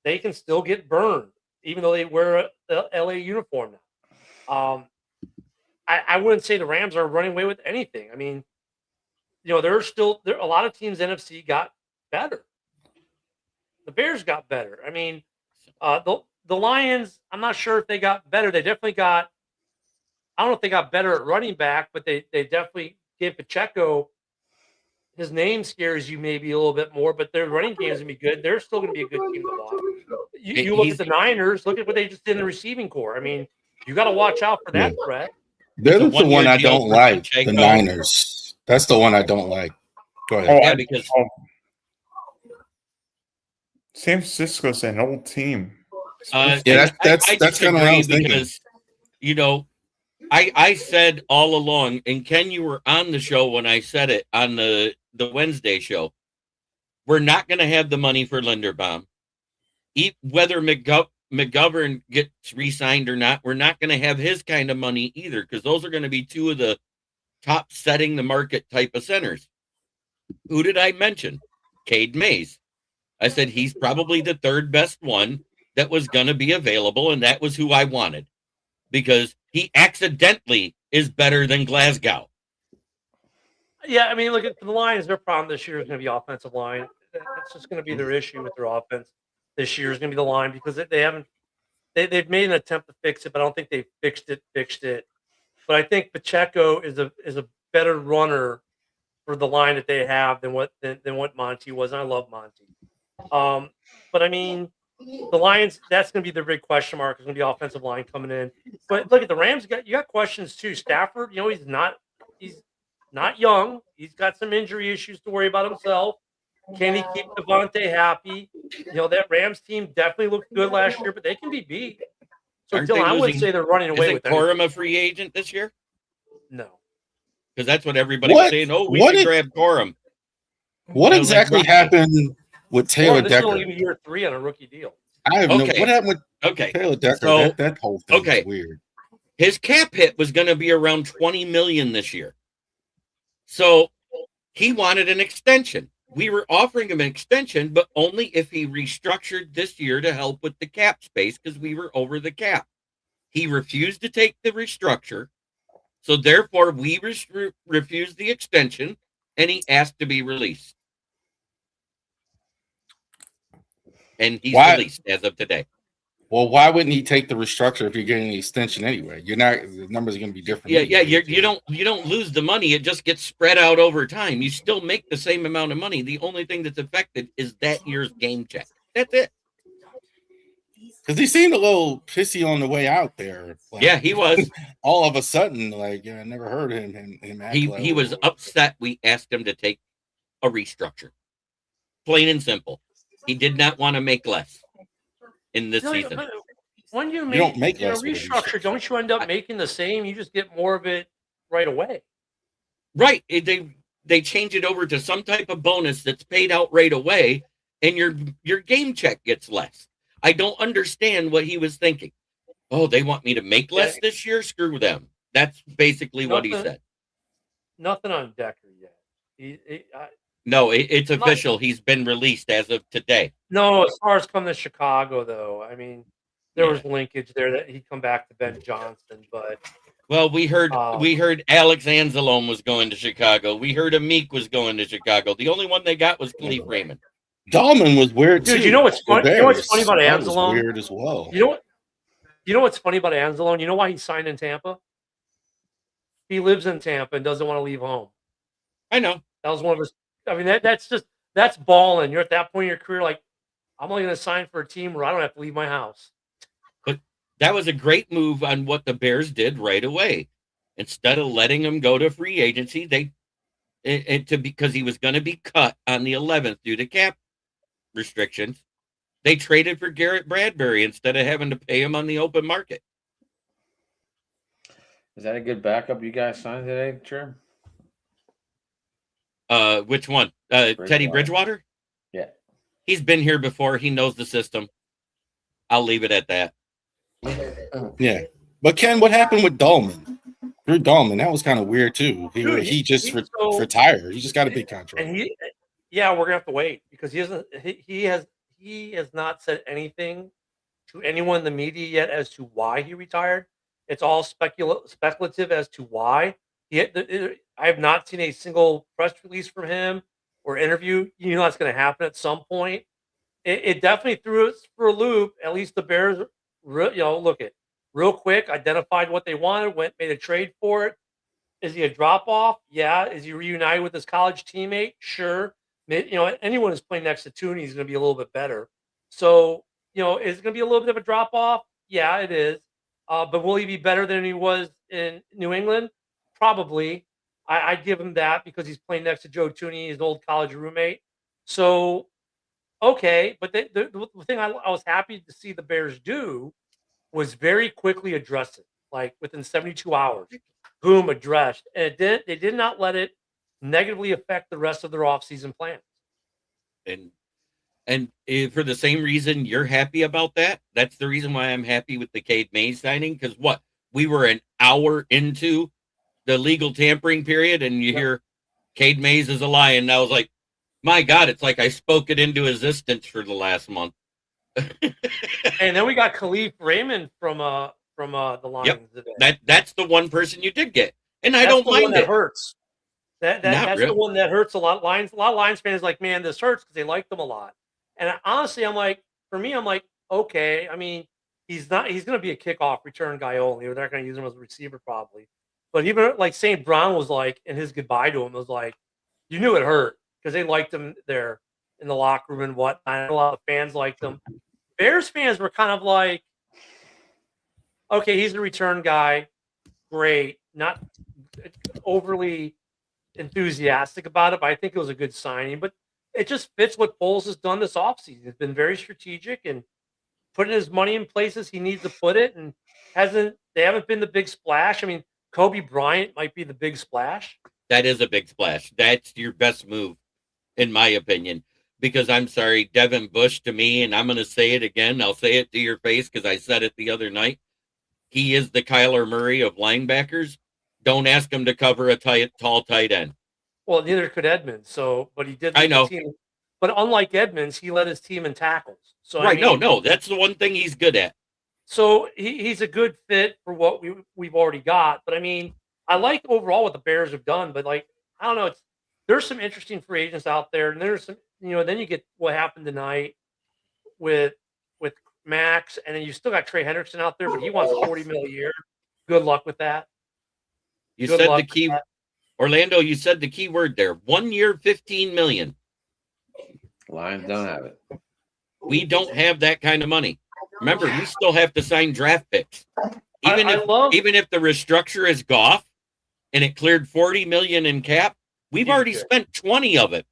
They can still get burned, even though they wear the LA uniform now. I wouldn't say the Rams are running away with anything. I mean, there's a lot of teams NFC got better. The Bears got better. I mean, the Lions, I'm not sure if they got better. They definitely got, I don't know if they got better at running back, but they definitely gave Pacheco, his name scares you maybe a little bit more, but their running game is going to be good. They're still going to be a good team to watch. You look at the Niners, look at what they just did in the receiving core. I mean, you got to watch out for that threat. They're the one I don't like, the Niners. That's the one I don't like. Go ahead. Because San Francisco's an old team. That's kind of what I was thinking. Because, I said all along, and Ken, you were on the show when I said it on the Wednesday show. We're not going to have the money for Linderbaum. Whether McGovern gets re-signed or not, we're not going to have his kind of money either, because those are going to be two of the top setting the market type of centers. Who did I mention? Cade Mays. I said he's probably the third best one that was going to be available, and that was who I wanted, because he accidentally is better than Glasgow. Yeah, I mean, look at the Lions. Their problem this year is going to be offensive line. That's just going to be their issue with their offense this year is going to be the line, because they've made an attempt to fix it, but I don't think they fixed it. But I think Pacheco is a better runner for the line that they have than what Monty was. And I love Monty. But I mean, the Lions, that's going to be the big question mark. It's going to be offensive line coming in. But look at the Rams. You got questions too. Stafford, he's not young. He's got some injury issues to worry about himself. Can he keep Devontae happy? That Rams team definitely looked good last year, but they can be beat. So Dylan, I wouldn't say they're running away with it. Is Corum a free agent this year? No. Because that's what everybody's saying. Oh, we should grab Corum. What exactly happened with Taylor Decker? This is only year 3 on a rookie deal. I have what happened with Taylor Decker? So, that whole thing is weird. His cap hit was going to be around $20 million this year. So he wanted an extension. we were offering him an extension, but only if he restructured this year to help with the cap space because we were over the cap. He refused to take the restructure. So therefore, we refused the extension, and he asked to be released. And he's released as of today. Well, why wouldn't he take the restructure if you're getting the extension anyway? The numbers are going to be different. Yeah. You don't lose the money. It just gets spread out over time. You still make the same amount of money. The only thing that's affected is that year's game check. That's it. Because he seemed a little pissy on the way out there. Like, yeah, he was. All of a sudden, like, I never heard him act he was upset we asked him to take a restructure. Plain and simple. He did not want to make less in this season. When you don't make less restructure, don't you end up making the same? You just get more of it right away. Right. They change it over to some type of bonus that's paid out right away, and your game check gets less. I don't understand what he was thinking. Oh, they want me to make less this year? Screw them. That's basically what he said. Nothing on Decker yet. No, it's official. He's been released as of today. No, as far as coming to Chicago, though, I mean, there was linkage there that he'd come back to Ben Johnson, but well, we heard Alex Anzalone was going to Chicago. We heard Amik was going to Chicago. The only one they got was Khalif Raymond. Dahlman was weird too. Dude, you know what's funny? You know what's funny about Anzalone? Weird as well. You know what's funny about Anzalone? You know why he signed in Tampa? He lives in Tampa and doesn't want to leave home. I know. That was one of his. I mean, that's balling. You're at that point in your career, like, I'm only going to sign for a team where I don't have to leave my house. But that was a great move on what the Bears did right away. Instead of letting him go to free agency, because he was going to be cut on the 11th due to cap restrictions, they traded for Garrett Bradbury instead of having to pay him on the open market. Is that a good backup you guys signed today, Trim? Which one? Teddy Bridgewater? Yeah. He's been here before. He knows the system. I'll leave it at that. Yeah. But Ken, what happened with Dahlman? Drew Dahlman, that was kind of weird too. He just retired. He just got a big contract. And we're gonna have to wait because he has not said anything to anyone in the media yet as to why he retired. It's all speculative as to why. I have not seen a single press release from him or interview. You know that's going to happen at some point. It definitely threw us for a loop. At least the Bears, real quick, identified what they wanted, made a trade for it. Is he a drop off? Yeah. Is he reunited with his college teammate? Sure. Anyone who's playing next to Tooney is going to be a little bit better. So, is it going to be a little bit of a drop off? Yeah, it is. But will he be better than he was in New England? Probably. I'd give him that because he's playing next to Joe Tooney, his old college roommate. So, okay. But the thing I was happy to see the Bears do was very quickly address it, like within 72 hours. Boom, addressed. And they did not let it negatively affect the rest of their offseason plans. And for the same reason you're happy about that, that's the reason why I'm happy with the Cade Mays signing. Because we were an hour into the legal tampering period, and you hear Cade Mays is a Lion. And I was like, my God, it's like I spoke it into existence for the last month. And then we got Khalif Raymond from the Lions today. That's the one person you did get, and I don't mind it. That hurts. That's really the one that hurts a lot. A lot of Lions fans are like, man, this hurts because they liked them a lot. And honestly, I'm like, okay. I mean, he's going to be a kickoff return guy only. They're not going to use him as a receiver probably. But even like St. Brown was like, in his goodbye to him, was like, you knew it hurt because they liked him there in the locker room and whatnot. A lot of fans liked him. Bears fans were kind of like, okay, he's a return guy. Great. Not overly enthusiastic about it, but I think it was a good signing. But it just fits what Foles has done this offseason. He's been very strategic and putting his money in places he needs to put it, and they haven't been the big splash. I mean, Kobe Bryant might be the big splash. That is a big splash. That's your best move, in my opinion. Because I'm sorry, Devin Bush to me, and I'm going to say it again. I'll say it to your face because I said it the other night. He is the Kyler Murray of linebackers. Don't ask him to cover a tall tight end. Well, neither could Edmonds. So, but he did. I lead the know. team. But unlike Edmonds, he led his team in tackles. So Right. I mean, No, that's the one thing he's good at. So he's a good fit for what we've already got. But I mean, I like overall what the Bears have done. But like, I don't know. There's some interesting free agents out there, and there's some, then you get what happened tonight with Max, and then you still got Trey Hendrickson out there, but he wants $40 million a year. Good luck with that. You Good said luck the key, with that. Orlando. You said the key word there. 1 year, $15 million. Lions don't have it. We don't have that kind of money. Remember, we still have to sign draft picks. Even if the restructure is Goff and it cleared $40 million in cap, we've already spent 20 of it.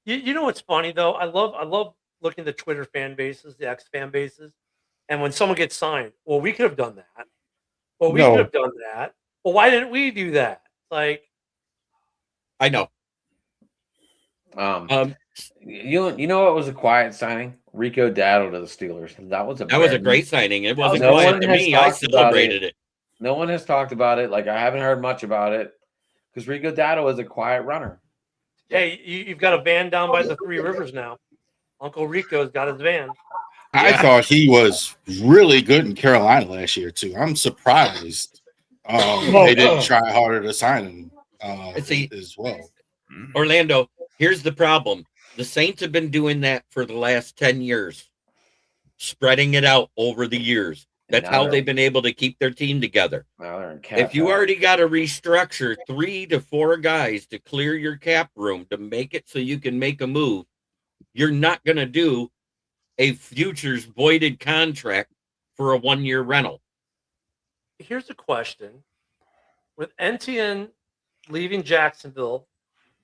You know what's funny though? I love looking at the Twitter fan bases, the X fan bases, and when someone gets signed, well, we could have done that. Well, we could have done that. Well, why didn't we do that? Like, I know. You know what was a quiet signing? Rico Dowdle to the Steelers. That was a great signing. It wasn't no quiet one to has me. I talked about celebrated it. No one has talked about it. Like, I haven't heard much about it because Rico Dowdle is a quiet runner. hey, you've got a van down by the Three Rivers now. Uncle Rico's got his van. I thought he was really good in Carolina last year too. I'm surprised they didn't try harder to sign him as well. Orlando, here's the problem. The Saints have been doing that for the last 10 years, spreading it out over the years. That's how they've been able to keep their team together. If you already got to restructure 3 to 4 guys to clear your cap room to make it so you can make a move, you're not going to do a futures voided contract for a 1-year rental. Here's a question. With NTN leaving Jacksonville,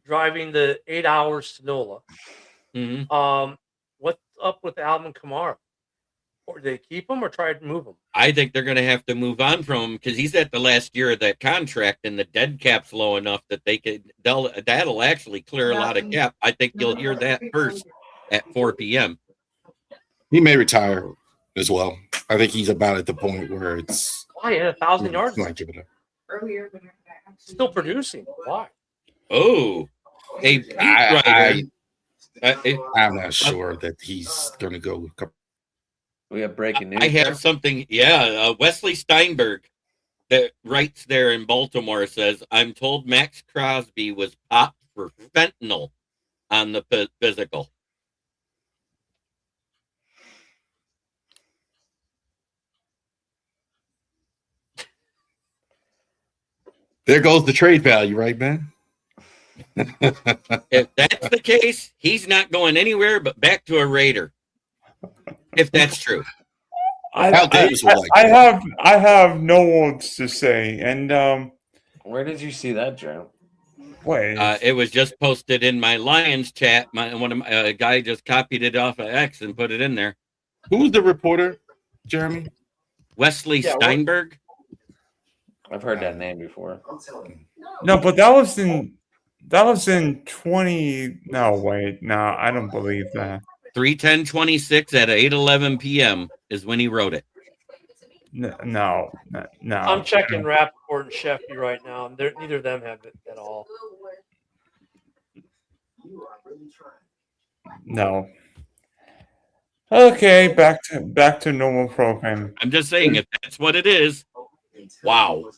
driving the 8 hours to NOLA, what's up with Alvin Kamara? Or do they keep him or try to move him? I think they're going to have to move on from him because he's at the last year of that contract, and the dead cap's low enough that that'll actually clear a lot of cap. I think you'll hear that first at 4 p.m. He may retire as well. I think he's about at the point where it's why 1,000 yards? Might give it up. Still producing. Why? Oh, I'm not sure that he's going to go. We have breaking news. I have something. Yeah, Wesley Steinberg that writes there in Baltimore says, "I'm told Max Crosby was popped for fentanyl on the physical." There goes the trade value, right, man? If that's the case, he's not going anywhere but back to a Raider. If that's true. I have no words to say. And where did you see that, Joe? Wait, it was just posted in my Lions chat. A guy just copied it off of X and put it in there. Who was the reporter, Jeremy? Wesley Steinberg. I've heard that name before. No, but that was in 20. No, wait, no, I don't believe that. 3/10/26 at 8:11 p.m. is when he wrote it. No. I'm checking Rappaport and Sheffy right now, and neither of them have it at all. No. Okay, back to normal programming. I'm just saying, if that's what it is, wow.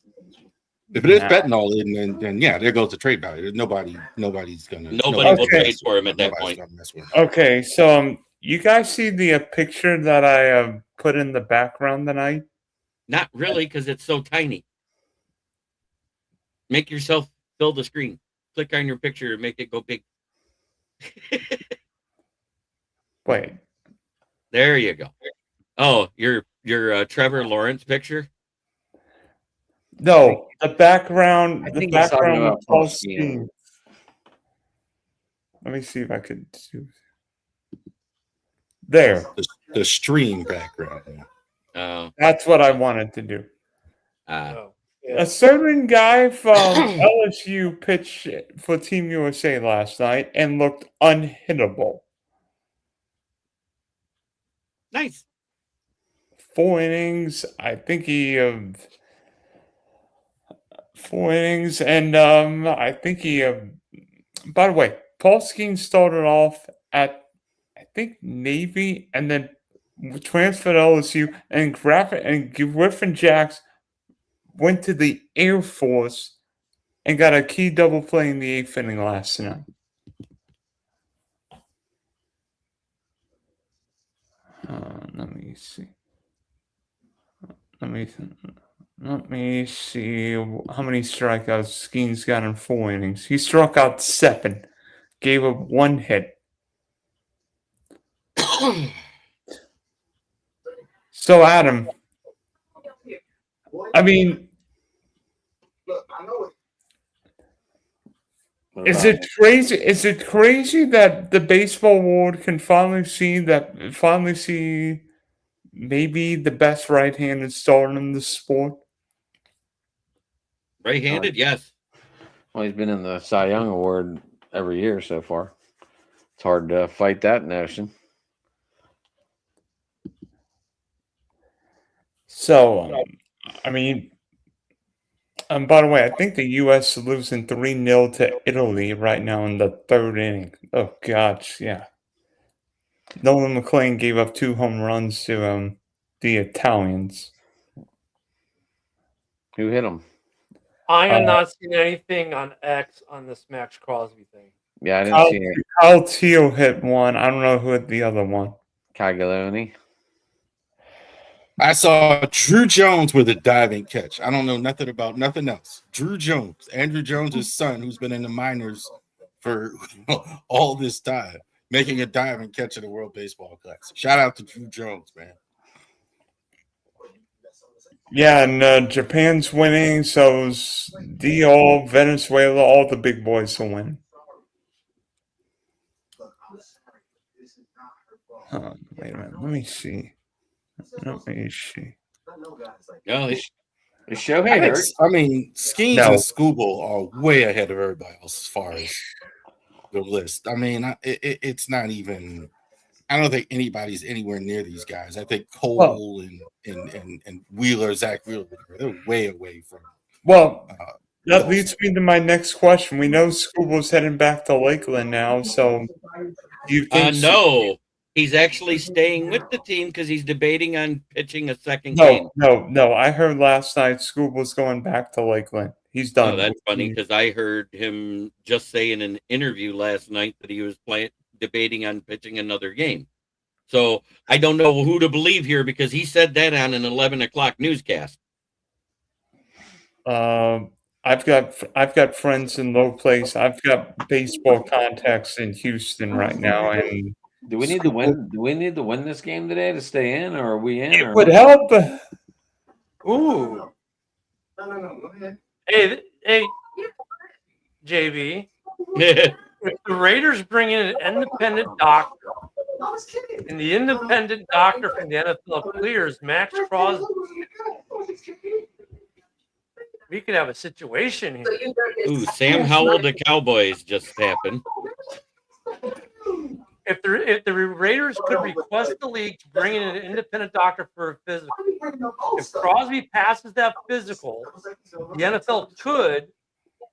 If it is fentanyl, then yeah, there goes the trade value. Nobody's gonna. Nobody will trade for him at that point. Okay, so you guys see the picture that I put in the background tonight? Not really, because it's so tiny. Make yourself fill the screen. Click on your picture and make it go big. Wait. There you go. Oh, your Trevor Lawrence picture? No, the background. The background of Paul Skenes. Let me see if I could do. There. The stream background. Oh. That's what I wanted to do. Yeah. A certain guy from LSU pitched for Team USA last night and looked unhittable. Nice. 4 innings. I think he 4 innings, and I think he. By the way, Paul Skenes started off at I think Navy, and then transferred to LSU, and Griffin Jacks went to the Air Force and got a key double play in the 8th inning last night. Let me see. Let me see how many strikeouts Skenes got in 4 innings. He struck out 7, gave up 1 hit. So Adam, I mean, is it crazy? Is it crazy that the baseball world can finally see maybe the best right-handed starter in the sport? Right-handed, yes. Well, he's been in the Cy Young Award every year so far. It's hard to fight that notion. So, I mean, by the way, I think the U.S. is losing 3-0 to Italy right now in the 3rd inning. Oh, gosh, yeah. Nolan McLean gave up 2 home runs to the Italians. Who hit him? I am not seeing anything on X on this Max Crosby thing. Yeah, I didn't see it. Kyle Teo hit one. I don't know who hit the other one. Caglione. I saw Drew Jones with a diving catch. I don't know nothing about nothing else. Drew Jones, Andrew Jones' son, who's been in the minors for all this time, making a diving catch at the World Baseball Classic. Shout out to Drew Jones, man. Yeah, and Japan's winning, so is Venezuela, all the big boys will win. Wait a minute. Let me see. No, Shohei hurt. I mean, Skenes and Scooble are way ahead of everybody else as far as the list. I mean, it's not even. I don't think anybody's anywhere near these guys. I think Cole and Wheeler, Zach Wheeler, they're way away from. Well, that leads me to my next question. We know Scooble's heading back to Lakeland now, so do you think? No, he's actually staying with the team because he's debating on pitching a second game. No. I heard last night Scooble's going back to Lakeland. He's done. Oh, that's funny because I heard him just say in an interview last night that he was debating on pitching another game. So I don't know who to believe here because he said that on an 11 o'clock newscast. I've got friends in low place. I've got baseball contacts in Houston right now, and do we need to win? Do we need to win this game today to stay in, or are we in? It would help. Ooh. No. Hey, JB. If the Raiders bring in an independent doctor, and the independent doctor from the NFL clears Max Crosby, we could have a situation here. Ooh, Sam Howell to Cowboys just happened. If the Raiders could request the league to bring in an independent doctor for a physical, if Crosby passes that physical, the NFL could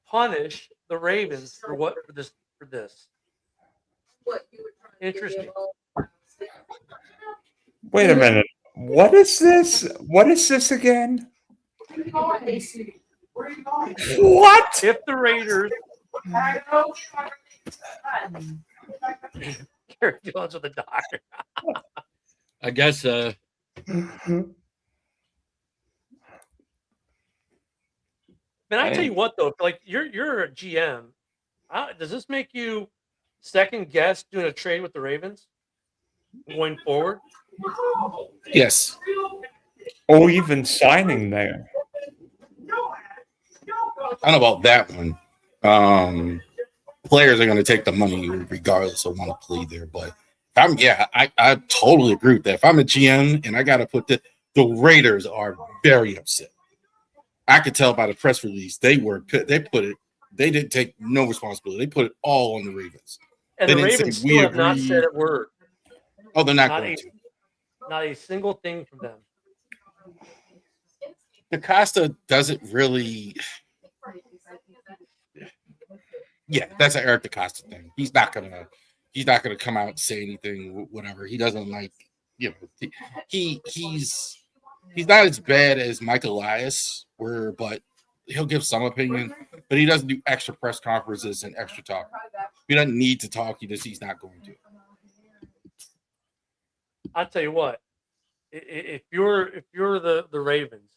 punish the Ravens for this. Interesting. Wait a minute. What is this? What is this again? What? If the Raiders Gary Jones with the doctor. I guess Man, I tell you what though, like you're a GM. Does this make you second guess doing a trade with the Ravens going forward? Yes. Or even signing there. I don't know about that one. Players are going to take the money regardless of want to play there. But I totally agree with that. If I'm a GM and I got to put the Raiders are very upset. I could tell by the press release they didn't take no responsibility. They put it all on the Ravens. And the Ravens still have not said a word. Oh, they're not going to. Not a single thing from them. DaCosta doesn't really. Yeah, that's an Eric DeCosta thing. He's not gonna come out and say anything, whatever. He doesn't like, he's not as bad as Mike Elias, but he'll give some opinion, but he doesn't do extra press conferences and extra talk. He doesn't need to talk. He's not going to. I'll tell you what. If you're the Ravens,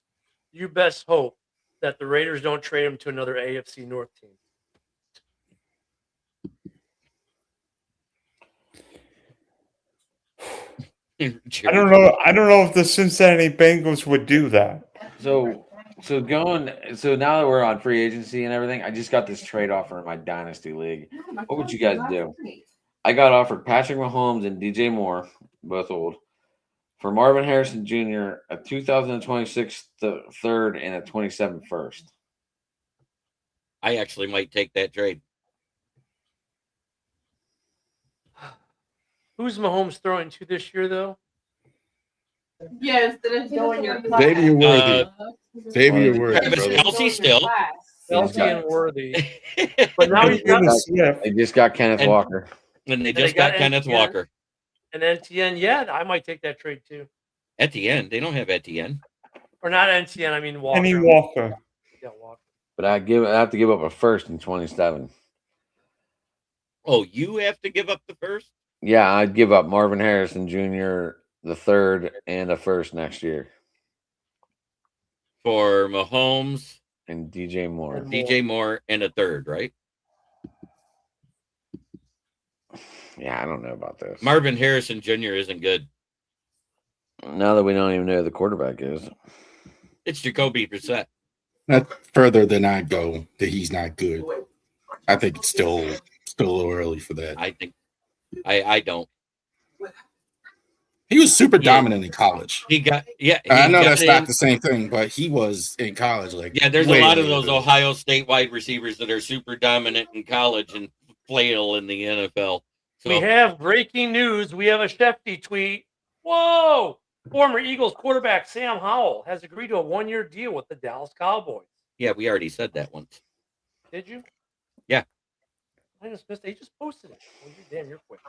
you best hope that the Raiders don't trade him to another AFC North team. I don't know. I don't know if the Cincinnati Bengals would do that. So now that we're on free agency and everything, I just got this trade offer in my dynasty league. What would you guys do? I got offered Patrick Mahomes and DJ Moore, both old, for Marvin Harrison Jr., a 2026 third and a 27 first. I actually might take that trade. Who's Mahomes throwing to this year, though? Yes, knowing your class. Xavier Worthy. Xavier Worthy. Travis Kelce still. Kelce and Worthy. But now he's got They just got Kenneth Walker. And they just got Kenneth Walker. And Etienne. Yeah, I might take that trade too. Etienne. They don't have Etienne. Or not Etienne, I mean Walker. Kenny Walker. Yeah, Walker. But I have to give up a first in 27. Oh, you have to give up the first? Yeah, I'd give up Marvin Harrison Jr., the third, and a first next year. For Mahomes and DJ Moore. DJ Moore and a third, right? Yeah, I don't know about this. Marvin Harrison Jr. isn't good. Now that we don't even know who the quarterback is. It's Jacoby Brissett. Not further than I go that he's not good. I think it's still a little early for that. I think I don't. He was super dominant in college. I know that's not the same thing, but he was in college. There's a lot of those Ohio State wide receivers that are super dominant in college and flail in the NFL. So, we have breaking news. We have a Shefty tweet. Whoa! Former Eagles quarterback Sam Howell has agreed to a 1-year deal with the Dallas Cowboys. Yeah, we already said that once. Did you? Yeah. I just missed it. He just posted it. Damn, you're quick.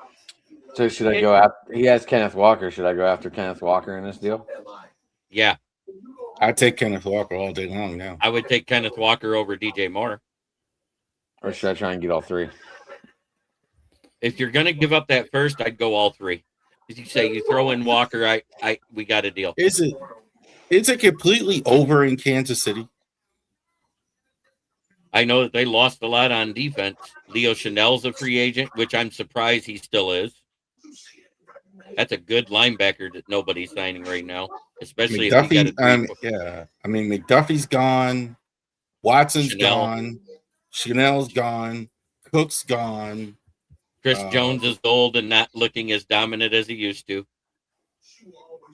So should I go after? He has Kenneth Walker. Should I go after Kenneth Walker in this deal? Yeah. I'd take Kenneth Walker all day long now. I would take Kenneth Walker over DJ Moore. Or should I try and get all three? If you're going to give up that first, I'd go all three. As you say, you throw in Walker, we got a deal. Is it completely over in Kansas City? I know that they lost a lot on defense. Leo Chanel's a free agent, which I'm surprised he still is. That's a good linebacker that nobody's signing right now, especially if you got McDuffie's gone, Watson's gone, Chanel's gone, Cook's gone. Chris Jones is old and not looking as dominant as he used to.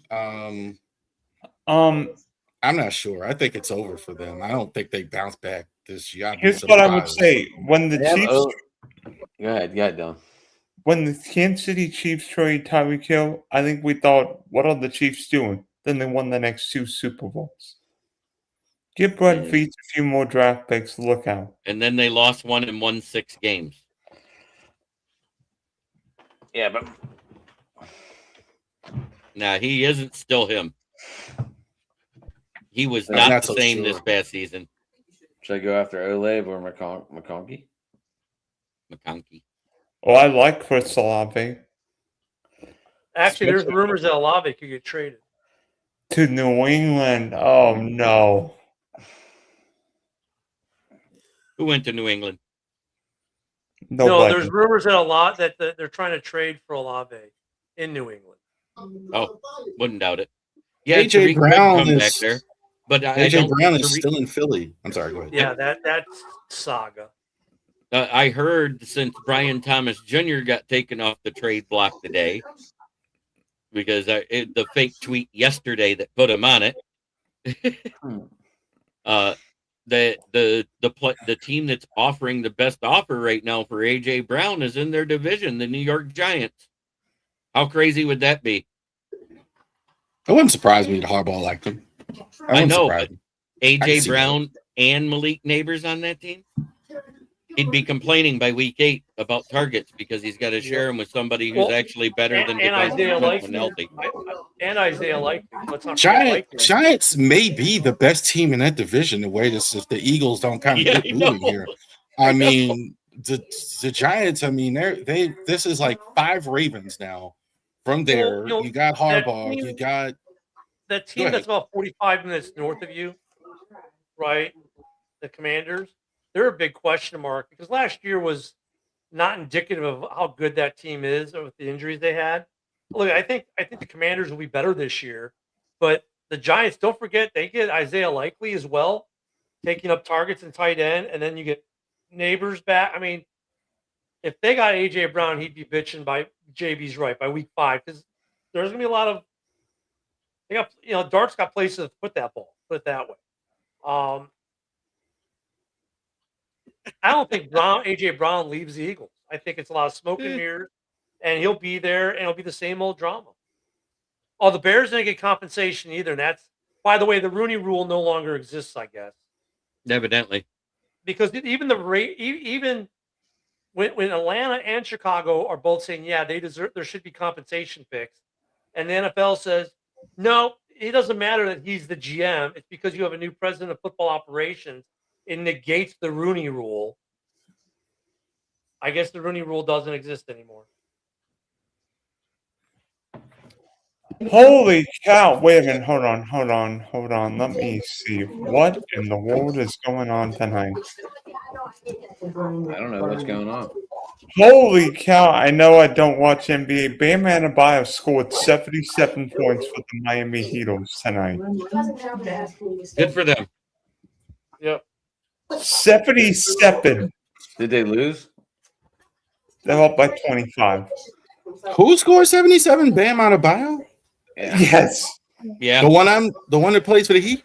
I'm not sure. I think it's over for them. I don't think they bounce back this year. Here's what I would say: when the Chiefs, go ahead, Don. When the Kansas City Chiefs trade Tyreek Hill, I think we thought, "What are the Chiefs doing?" Then they won the next 2 Super Bowls. Give Brett Veach a few more draft picks. Look out. And then they lost 1 and won 6 games. Yeah, but nah, he isn't still him. He was not the same this past season. Should I go after Olave or McConkey? McConkey. Oh, I like Chris Olave. Actually, there's rumors that Olave could get traded to New England. Oh no! Who went to New England? Nobody. No, there's rumors that they're trying to trade for Olave in New England. Oh, wouldn't doubt it. Yeah, AJ Brown is back there, but AJ Brown is still in Philly. I'm sorry, go ahead. Yeah, that's saga. I heard since Brian Thomas Jr. got taken off the trade block today because the fake tweet yesterday that put him on it. The team that's offering the best offer right now for AJ Brown is in their division, the New York Giants. How crazy would that be? It wouldn't surprise me that Harbaugh liked him. I know, but AJ Brown and Malik Neighbors on that team. He'd be complaining by week 8 about targets because he's got to share them with somebody who's actually better than Isaiah Devonta when healthy. And Isaiah Likely. Let's not Giants may be the best team in that division. The way this, if the Eagles don't kind of get moving here, I mean, the Giants. I mean, this is like 5 Ravens now. From there, you got Harbaugh. You got that team that's about 45 minutes north of you, right? The Commanders. They're a big question mark because last year was not indicative of how good that team is with the injuries they had. Look, I think the Commanders will be better this year, but the Giants, don't forget, they get Isaiah Likely as well, taking up targets and tight end, and then you get Neighbors back. I mean, if they got A.J. Brown, he'd be bitching by JB's right by week 5 because there's going to be a lot of Dart's got places to put that ball, put it that way. I don't think A.J. Brown leaves the Eagles. I think it's a lot of smoke and mirrors, and he'll be there, and it'll be the same old drama. Oh, the Bears didn't get compensation either, and that's, by the way, the Rooney Rule no longer exists, I guess. Evidently. Because even when Atlanta and Chicago are both saying, yeah, there should be compensation picks, and the NFL says, no, it doesn't matter that he's the GM. It's because you have a new president of football operations. It negates the Rooney Rule. I guess the Rooney Rule doesn't exist anymore. Holy cow. Wait a minute. Hold on. Let me see. What in the world is going on tonight? I don't know what's going on. Holy cow. I know I don't watch NBA. Bam Adebayo scored 77 points for the Miami Heat tonight. Good for them. Yep. 77. Did they lose? They're up by 25. Who scored 77? Bam Adebayo? Yeah. Yes. Yeah. The one that plays for the Heat?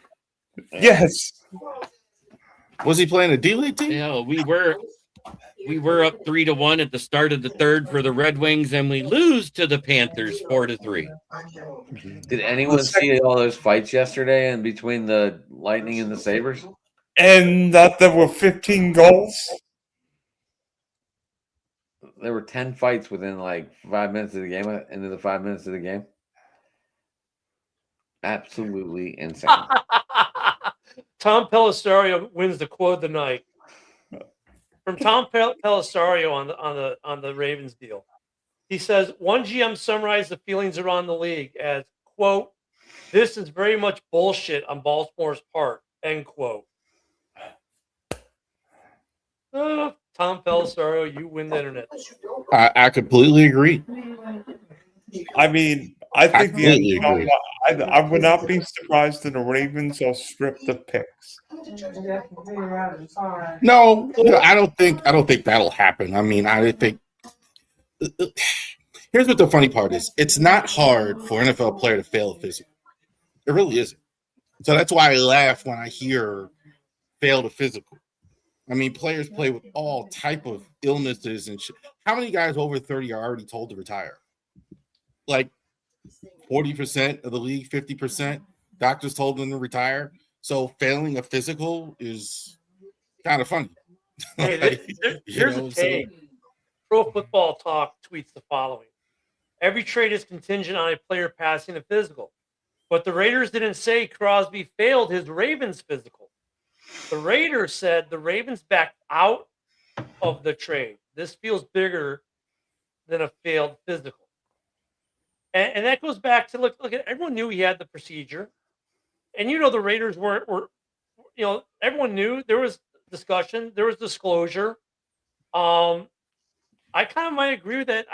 Yes. Was he playing a D-League team? Yeah, we were up 3-1 at the start of the third for the Red Wings, and we lose to the Panthers 4-3. Did anyone see all those fights yesterday in between the Lightning and the Sabres? And that there were 15 goals? There were 10 fights within like 5 minutes of the game, into the 5 minutes of the game. Absolutely insane. Tom Pellisario wins the quote of the night. From Tom Pellisario on the Ravens deal. He says, one GM summarized the feelings around the league as, quote, this is very much bullshit on Baltimore's part, end quote. Tom Pellisario, you win the internet. I completely agree. I mean, I think I would not be surprised if the Ravens will strip the picks. No, I don't think that'll happen. I mean, I think here's what the funny part is. It's not hard for an NFL player to fail a physical. It really isn't. So that's why I laugh when I hear failed a physical. I mean, players play with all type of illnesses and shit. How many guys over 30 are already told to retire? Like 40% of the league, 50%. Doctors told them to retire. So failing a physical is kind of funny. Hey, here's a take. Pro Football Talk tweets the following. Every trade is contingent on a player passing a physical. But the Raiders didn't say Crosby failed his Ravens physical. The Raiders said the Ravens backed out of the trade. This feels bigger than a failed physical. And that goes back to look at everyone knew he had the procedure. And the Raiders were everyone knew there was discussion, there was disclosure. I kind of might agree with that.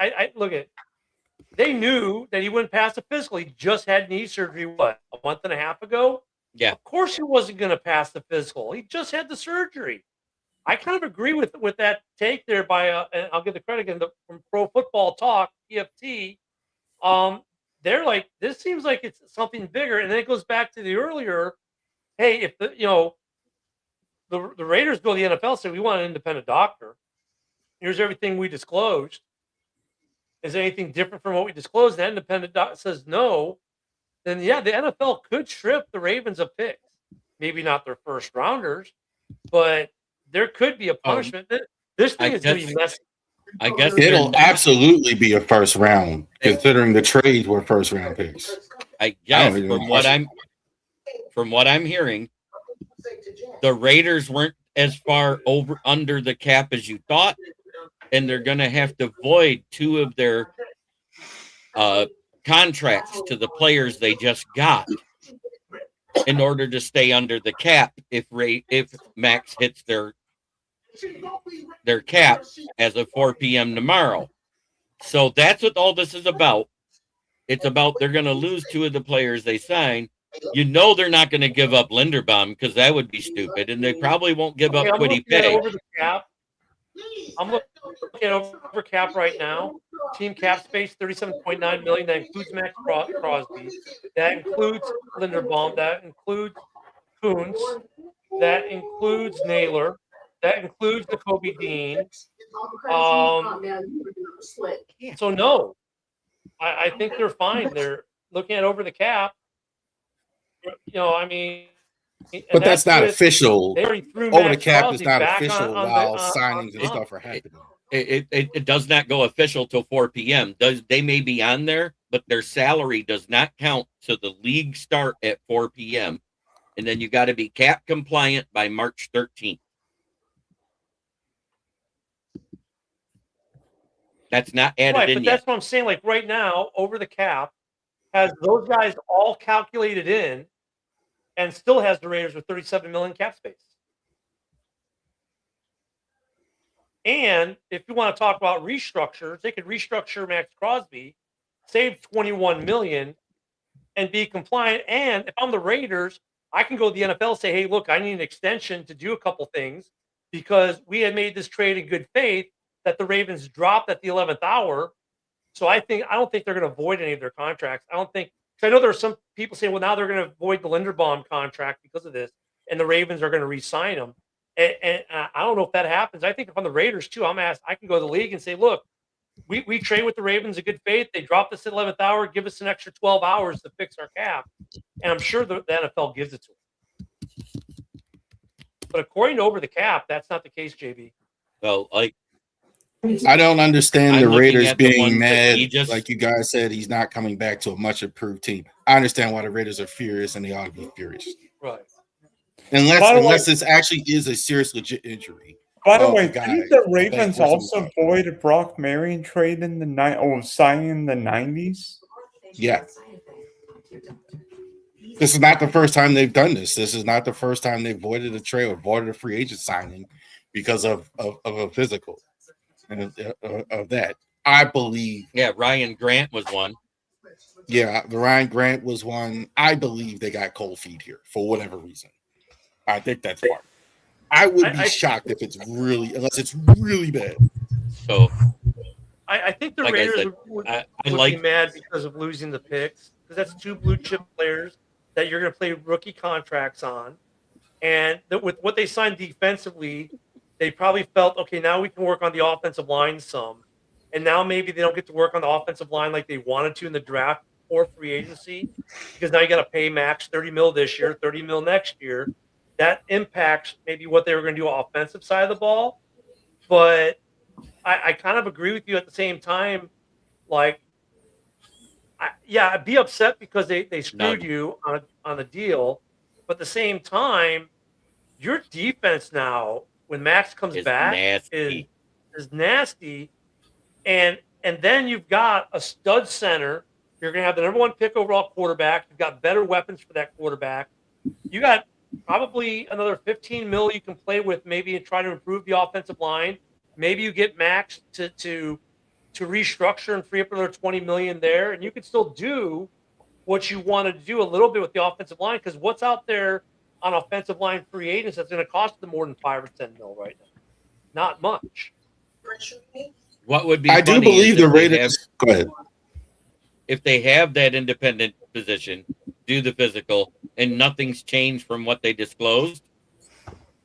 They knew that he wouldn't pass the physical. He just had knee surgery, a month and a half ago? Yeah. Of course he wasn't going to pass the physical. He just had the surgery. I kind of agree with that take there by, and I'll give the credit again from Pro Football Talk, PFT. They're like, this seems like it's something bigger. And then it goes back to the earlier, hey, if the Raiders go to the NFL, say we want an independent doctor. Here's everything we disclosed. Is there anything different from what we disclosed? That independent doctor says no. Then yeah, the NFL could strip the Ravens of picks. Maybe not their first rounders, but there could be a punishment. This thing is going to be messy. I guess it'll absolutely be a first round, considering the trades were first round picks. I guess from what I'm hearing, the Raiders weren't as far under the cap as you thought, and they're going to have to void 2 of their contracts to the players they just got in order to stay under the cap if Max hits their cap as of 4 p.m. tomorrow. So that's what all this is about. It's about they're going to lose 2 of the players they sign. You know they're not going to give up Linderbaum because that would be stupid, and they probably won't give up Quiddy Pay. Over the cap. I'm looking at over cap right now. Team cap space $37.9 million. That includes Max Crosby. That includes Linderbaum. That includes Kuntz. That includes Naylor. That includes the Kobe Dean. So no, I think they're fine. They're looking at over the cap. You know, I mean, but that's not official. Over the cap is not official while signings and stuff are happening. It does not go official till 4 p.m. They may be on there, but their salary does not count to the league start at 4 p.m. And then you got to be cap compliant by March 13th. That's not added in but yet. That's what I'm saying. Like right now, over the cap has those guys all calculated in, and still has the Raiders with $37 million cap space. And if you want to talk about restructures, they could restructure Max Crosby, save $21 million, and be compliant. And if I'm the Raiders, I can go to the NFL and say, hey, look, I need an extension to do a couple things because we had made this trade in good faith that the Ravens dropped at the 11th hour. So I don't think they're going to void any of their contracts. I know there are some people saying, well, now they're going to void the Linderbaum contract because of this, and the Ravens are going to re-sign him. And I don't know if that happens. I think if I'm the Raiders too, I can go to the league and say, look, we trade with the Ravens in good faith. They dropped us at 11th hour, give us an extra 12 hours to fix our cap. And I'm sure the NFL gives it to them. But according to over the cap, that's not the case, JB. Well, I don't understand the Raiders being mad. Like you guys said, he's not coming back to a much improved team. I understand why the Raiders are furious, and they ought to be furious. Right. Unless this actually is a serious, legit injury. By the way, didn't the Ravens also void a Brock Marion trade in the signing in the 90s? Yeah. This is not the first time they've done this. This is not the first time they've voided a trade or voided a free agent signing because of a physical. Of that, I believe. Yeah, Ryan Grant was one. Yeah, the Ryan Grant was one. I believe they got cold feet here for whatever reason. I think that's part. I would be shocked if it's unless it's really bad. So, I think the Raiders would be mad because of losing the picks, because that's 2 blue chip players that you're going to play rookie contracts on, and with what they signed defensively. They probably felt, okay, now we can work on the offensive line some. And now maybe they don't get to work on the offensive line like they wanted to in the draft or free agency, because now you got to pay Max $30 million this year, $30 million next year. That impacts maybe what they were going to do on the offensive side of the ball. But I kind of agree with you at the same time. Like, I'd be upset because they screwed you on the deal. But at the same time, your defense now, when Max comes back, is nasty. And then you've got a stud center. You're going to have the number 1 pick overall quarterback. You've got better weapons for that quarterback. You got probably another $15 million you can play with, maybe, and try to improve the offensive line. Maybe you get Max to restructure and free up another $20 million there, and you could still do what you wanted to do a little bit with the offensive line, because what's out there on offensive line free agents that's going to cost them more than $5 or $10 million right now? Not much. What would be? I do believe the Raiders. Go ahead. If they have that independent position, do the physical, and nothing's changed from what they disclosed,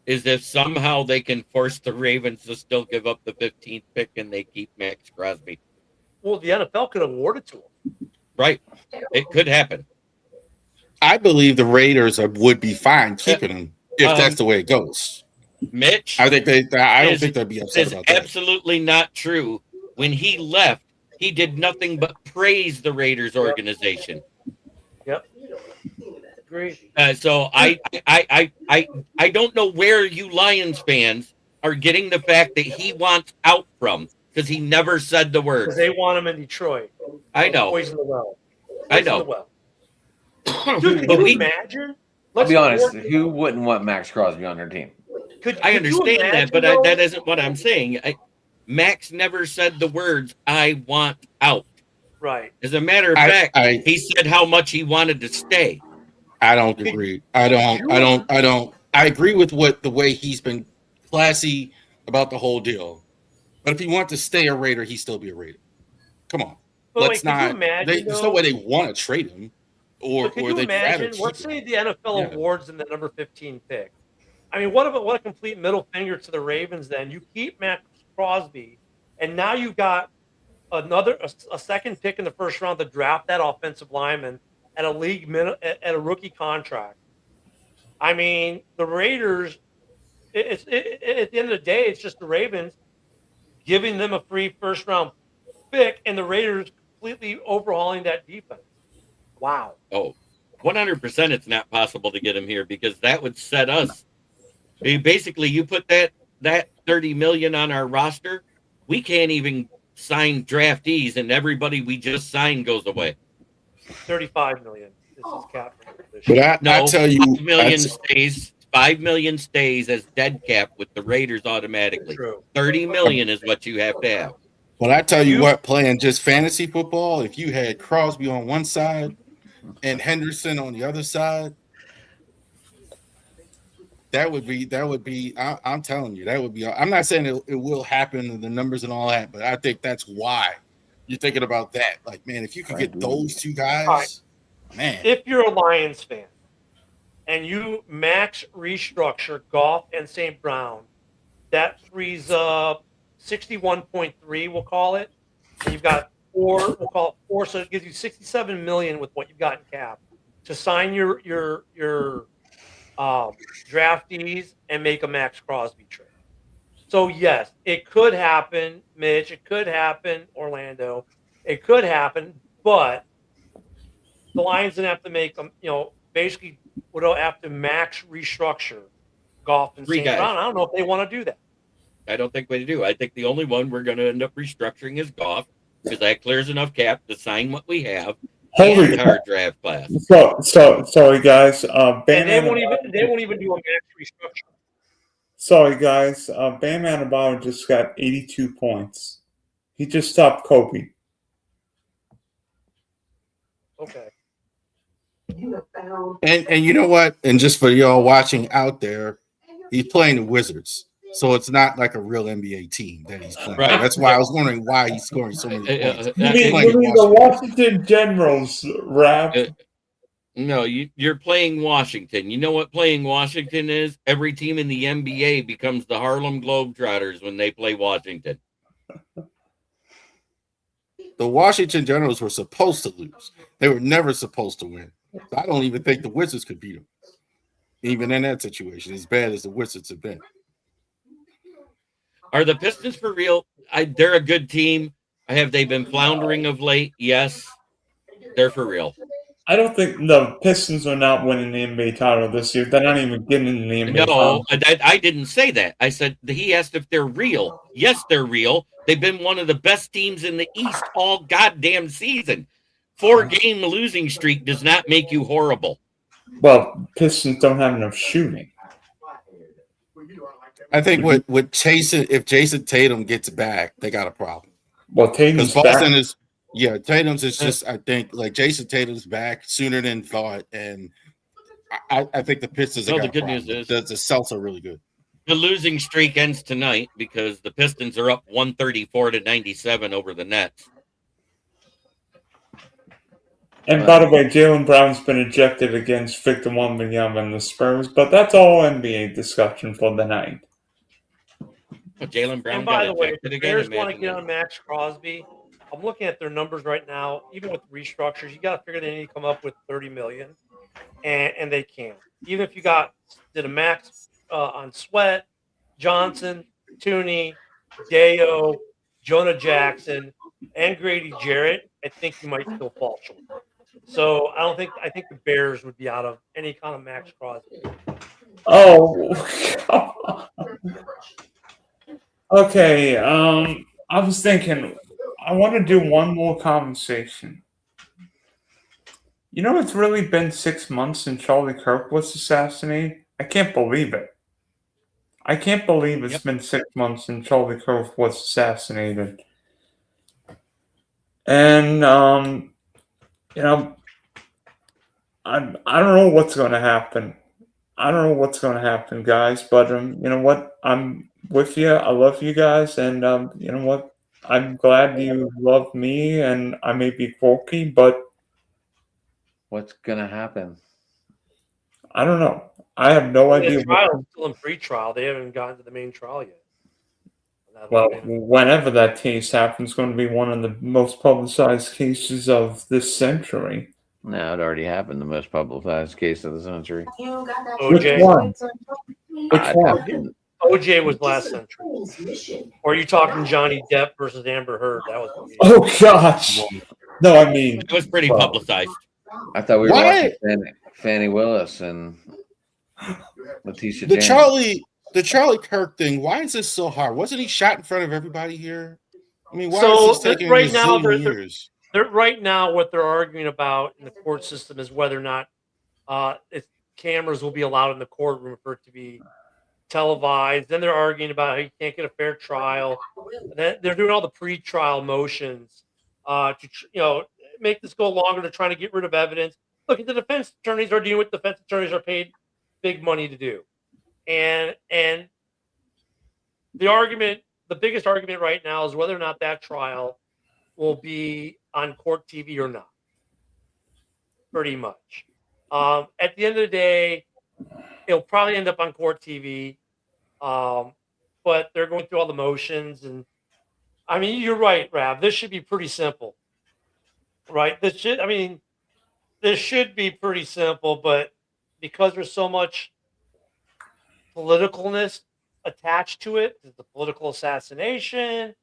is if somehow they can force the Ravens to still give up the 15th pick and they keep Max Crosby. Well, the NFL could award it to them. Right. It could happen. I believe the Raiders would be fine keeping him if that's the way it goes. Mitch, I don't think they'd be upset is about that. absolutely not true. When he left, he did nothing but praise the Raiders organization. Yep. Agreed. So I don't know where you Lions fans are getting the fact that he wants out from, because he never said the words. Because they want him in Detroit. I know. Poison the well. I know. The well. Dude, could you imagine? I'll be honest. Who wouldn't want Max Crosby on their team? I understand that, but that isn't what I'm saying. Max never said the words, "I want out." Right. As a matter of fact, he said how much he wanted to stay. I don't agree. I agree with the way he's been classy about the whole deal. But if he wanted to stay a Raider, he'd still be a Raider. Come on. Let's not. There's no way they want to trade him, or they'd rather keep let's him. say the NFL awards in the number 15 pick. I mean, what a complete middle finger to the Ravens. Then you keep Max Crosby, and now you've got a second pick in the first round to draft that offensive lineman at a rookie contract. I mean, the Raiders. At the end of the day, it's just the Ravens giving them a free first round pick, and the Raiders completely overhauling that defense. Wow. Oh, 100% it's not possible to get him here, because that would set us. Basically, you put that $30 million on our roster, we can't even sign draftees, and everybody we just signed goes away. $35 million. This is cap. But I tell you, $5 million stays as dead cap with the Raiders automatically. True. $30 million is what you have to have. But I tell you what, playing just fantasy football, if you had Crosby on one side and Henderson on the other side, that would be. I'm telling you, that would be. I'm not saying it will happen, the numbers and all that, but I think that's why you're thinking about that. Like, man, if you could get those two guys, man. If you're a Lions fan and you max restructure Goff and St. Brown, that frees up 61.3, we'll call it. And you've got we'll call it 4, so it gives you 67 million with what you've got in cap to sign your draftees and make a Max Crosby trade. So yes, it could happen, Mitch. It could happen, Orlando. It could happen, but the Lions didn't have to make them. Basically would have to max restructure Goff and St. Brown. I don't know if they want to do that. I don't think we do. I think the only one we're going to end up restructuring is Goff, because that clears enough cap to sign what we have. Holy our draft class. So sorry guys. And they won't even do a max restructure. Sorry guys. Bam Adebayo just got 82 points. He just stopped Kobe. Okay. And you know what? And just for y'all watching out there, he's playing the Wizards. So it's not like a real NBA team that he's playing. Right. That's why I was wondering why he's scoring so many points. You mean the Washington Generals, rap? No, you're playing Washington. You know what playing Washington is? Every team in the NBA becomes the Harlem Globetrotters when they play Washington. The Washington Generals were supposed to lose. They were never supposed to win. I don't even think the Wizards could beat them. Even in that situation, as bad as the Wizards have been. Are the Pistons for real? They're a good team. Have they been floundering of late? Yes. They're for real. I don't think the Pistons are not winning the NBA title this year. They're not even getting in the NBA title. I didn't say that. I said he asked if they're real. Yes, they're real. They've been one of the best teams in the East all goddamn season. 4-game losing streak does not make you horrible. Well, Pistons don't have enough shooting. I think with if Jason Tatum gets back, they got a problem. Well, Tatum's Boston back. Tatum's is just, I think, like Jason Tatum's back sooner than thought, and I think the Pistons. The good news is the Celtics are really good. The losing streak ends tonight because the Pistons are up 134-97 over the Nets. And by the way, Jaylen Brown's been ejected against Victor Wembanyama and the Spurs, but that's all NBA discussion for the night. Jaylen Brown. And by the way, if the Bears want to get on Max Crosby, I'm looking at their numbers right now. Even with restructures, you got to figure they need to come up with $30 million, and they can't. Even if you did a max on Sweat Johnson, Tooney, Deo, Jonah Jackson, and Grady Jarrett, I think you might still fall short. So I think the Bears would be out of any kind of Max Crosby. Oh, okay. I was thinking, I want to do one more conversation. You know, it's really been 6 months since Charlie Kirk was assassinated. I can't believe it. I can't believe it's been 6 months since Charlie Kirk was assassinated. And you know, I don't know what's going to happen. I don't know what's going to happen, guys. But you know what? I'm with you. I love you guys, and you know what? I'm glad you love me, and I may be quirky, but What's gonna happen? I don't know. I have no idea. The trial is still in pre-trial. They haven't gotten to the main trial yet. Well, whenever that case happens, it's going to be one of the most publicized cases of this century. No, it already happened. The most publicized case of the century. OJ. Which one? Which one? OJ was last century. Or are you talking Johnny Depp versus Amber Heard? That was. Oh gosh. No, I mean it was pretty publicized. I thought we were watching Fannie Willis and Letitia James. The Charlie Kirk thing. Why is this so hard? Wasn't he shot in front of everybody here? I mean, why is this taking right now? years? Right now, what they're arguing about in the court system is whether or not if cameras will be allowed in the courtroom for it to be televised. Then they're arguing about how you can't get a fair trial. And then they're doing all the pre-trial motions to make this go longer. They're trying to get rid of evidence. Look, the defense attorneys are doing what defense attorneys are paid big money to do. And the biggest argument right now is whether or not that trial will be on court TV or not. Pretty much. At the end of the day, it'll probably end up on court TV. But they're going through all the motions. And I mean, you're right, Rav. This should be pretty simple. Right? This should be pretty simple, but because there's so much politicalness attached to it, the political assassination,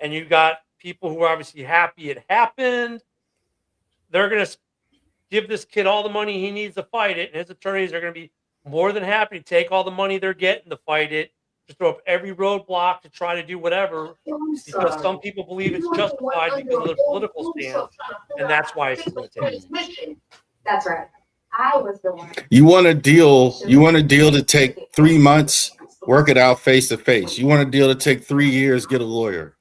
and you got people who are obviously happy it happened, they're going to give this kid all the money he needs to fight it, and his attorneys are going to be more than happy to take all the money they're getting to fight it, to throw up every roadblock to try to do whatever, because some people believe it's justified because of their political stance, and that's why it's going to take. That's right. I was the one. You want a deal to take 3 months, work it out face to face. You want a deal to take 3 years, get a lawyer.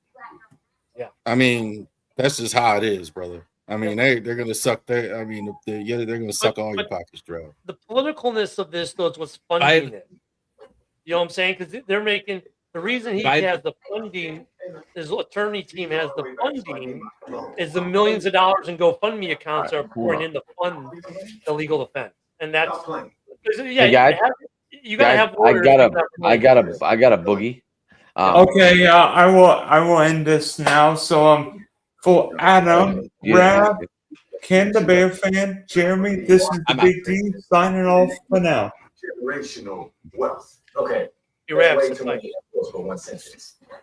Yeah. I mean, that's just how it is, brother. I mean, they're gonna suck they're gonna suck all your pockets dry. The politicalness of this, though, is what's funding it. You know what I'm saying? Because they're making the reason he has the funding, his attorney team has the funding, is the millions of dollars in GoFundMe accounts are pouring in to fund the legal defense, and that's you gotta have lawyers. I got a boogie. Okay, I will end this now. So for Adam, Brad, Ken the Bear fan, Jeremy, this is the Big D signing off for now. Generational wealth. Okay. You're absolutely right. One sentence.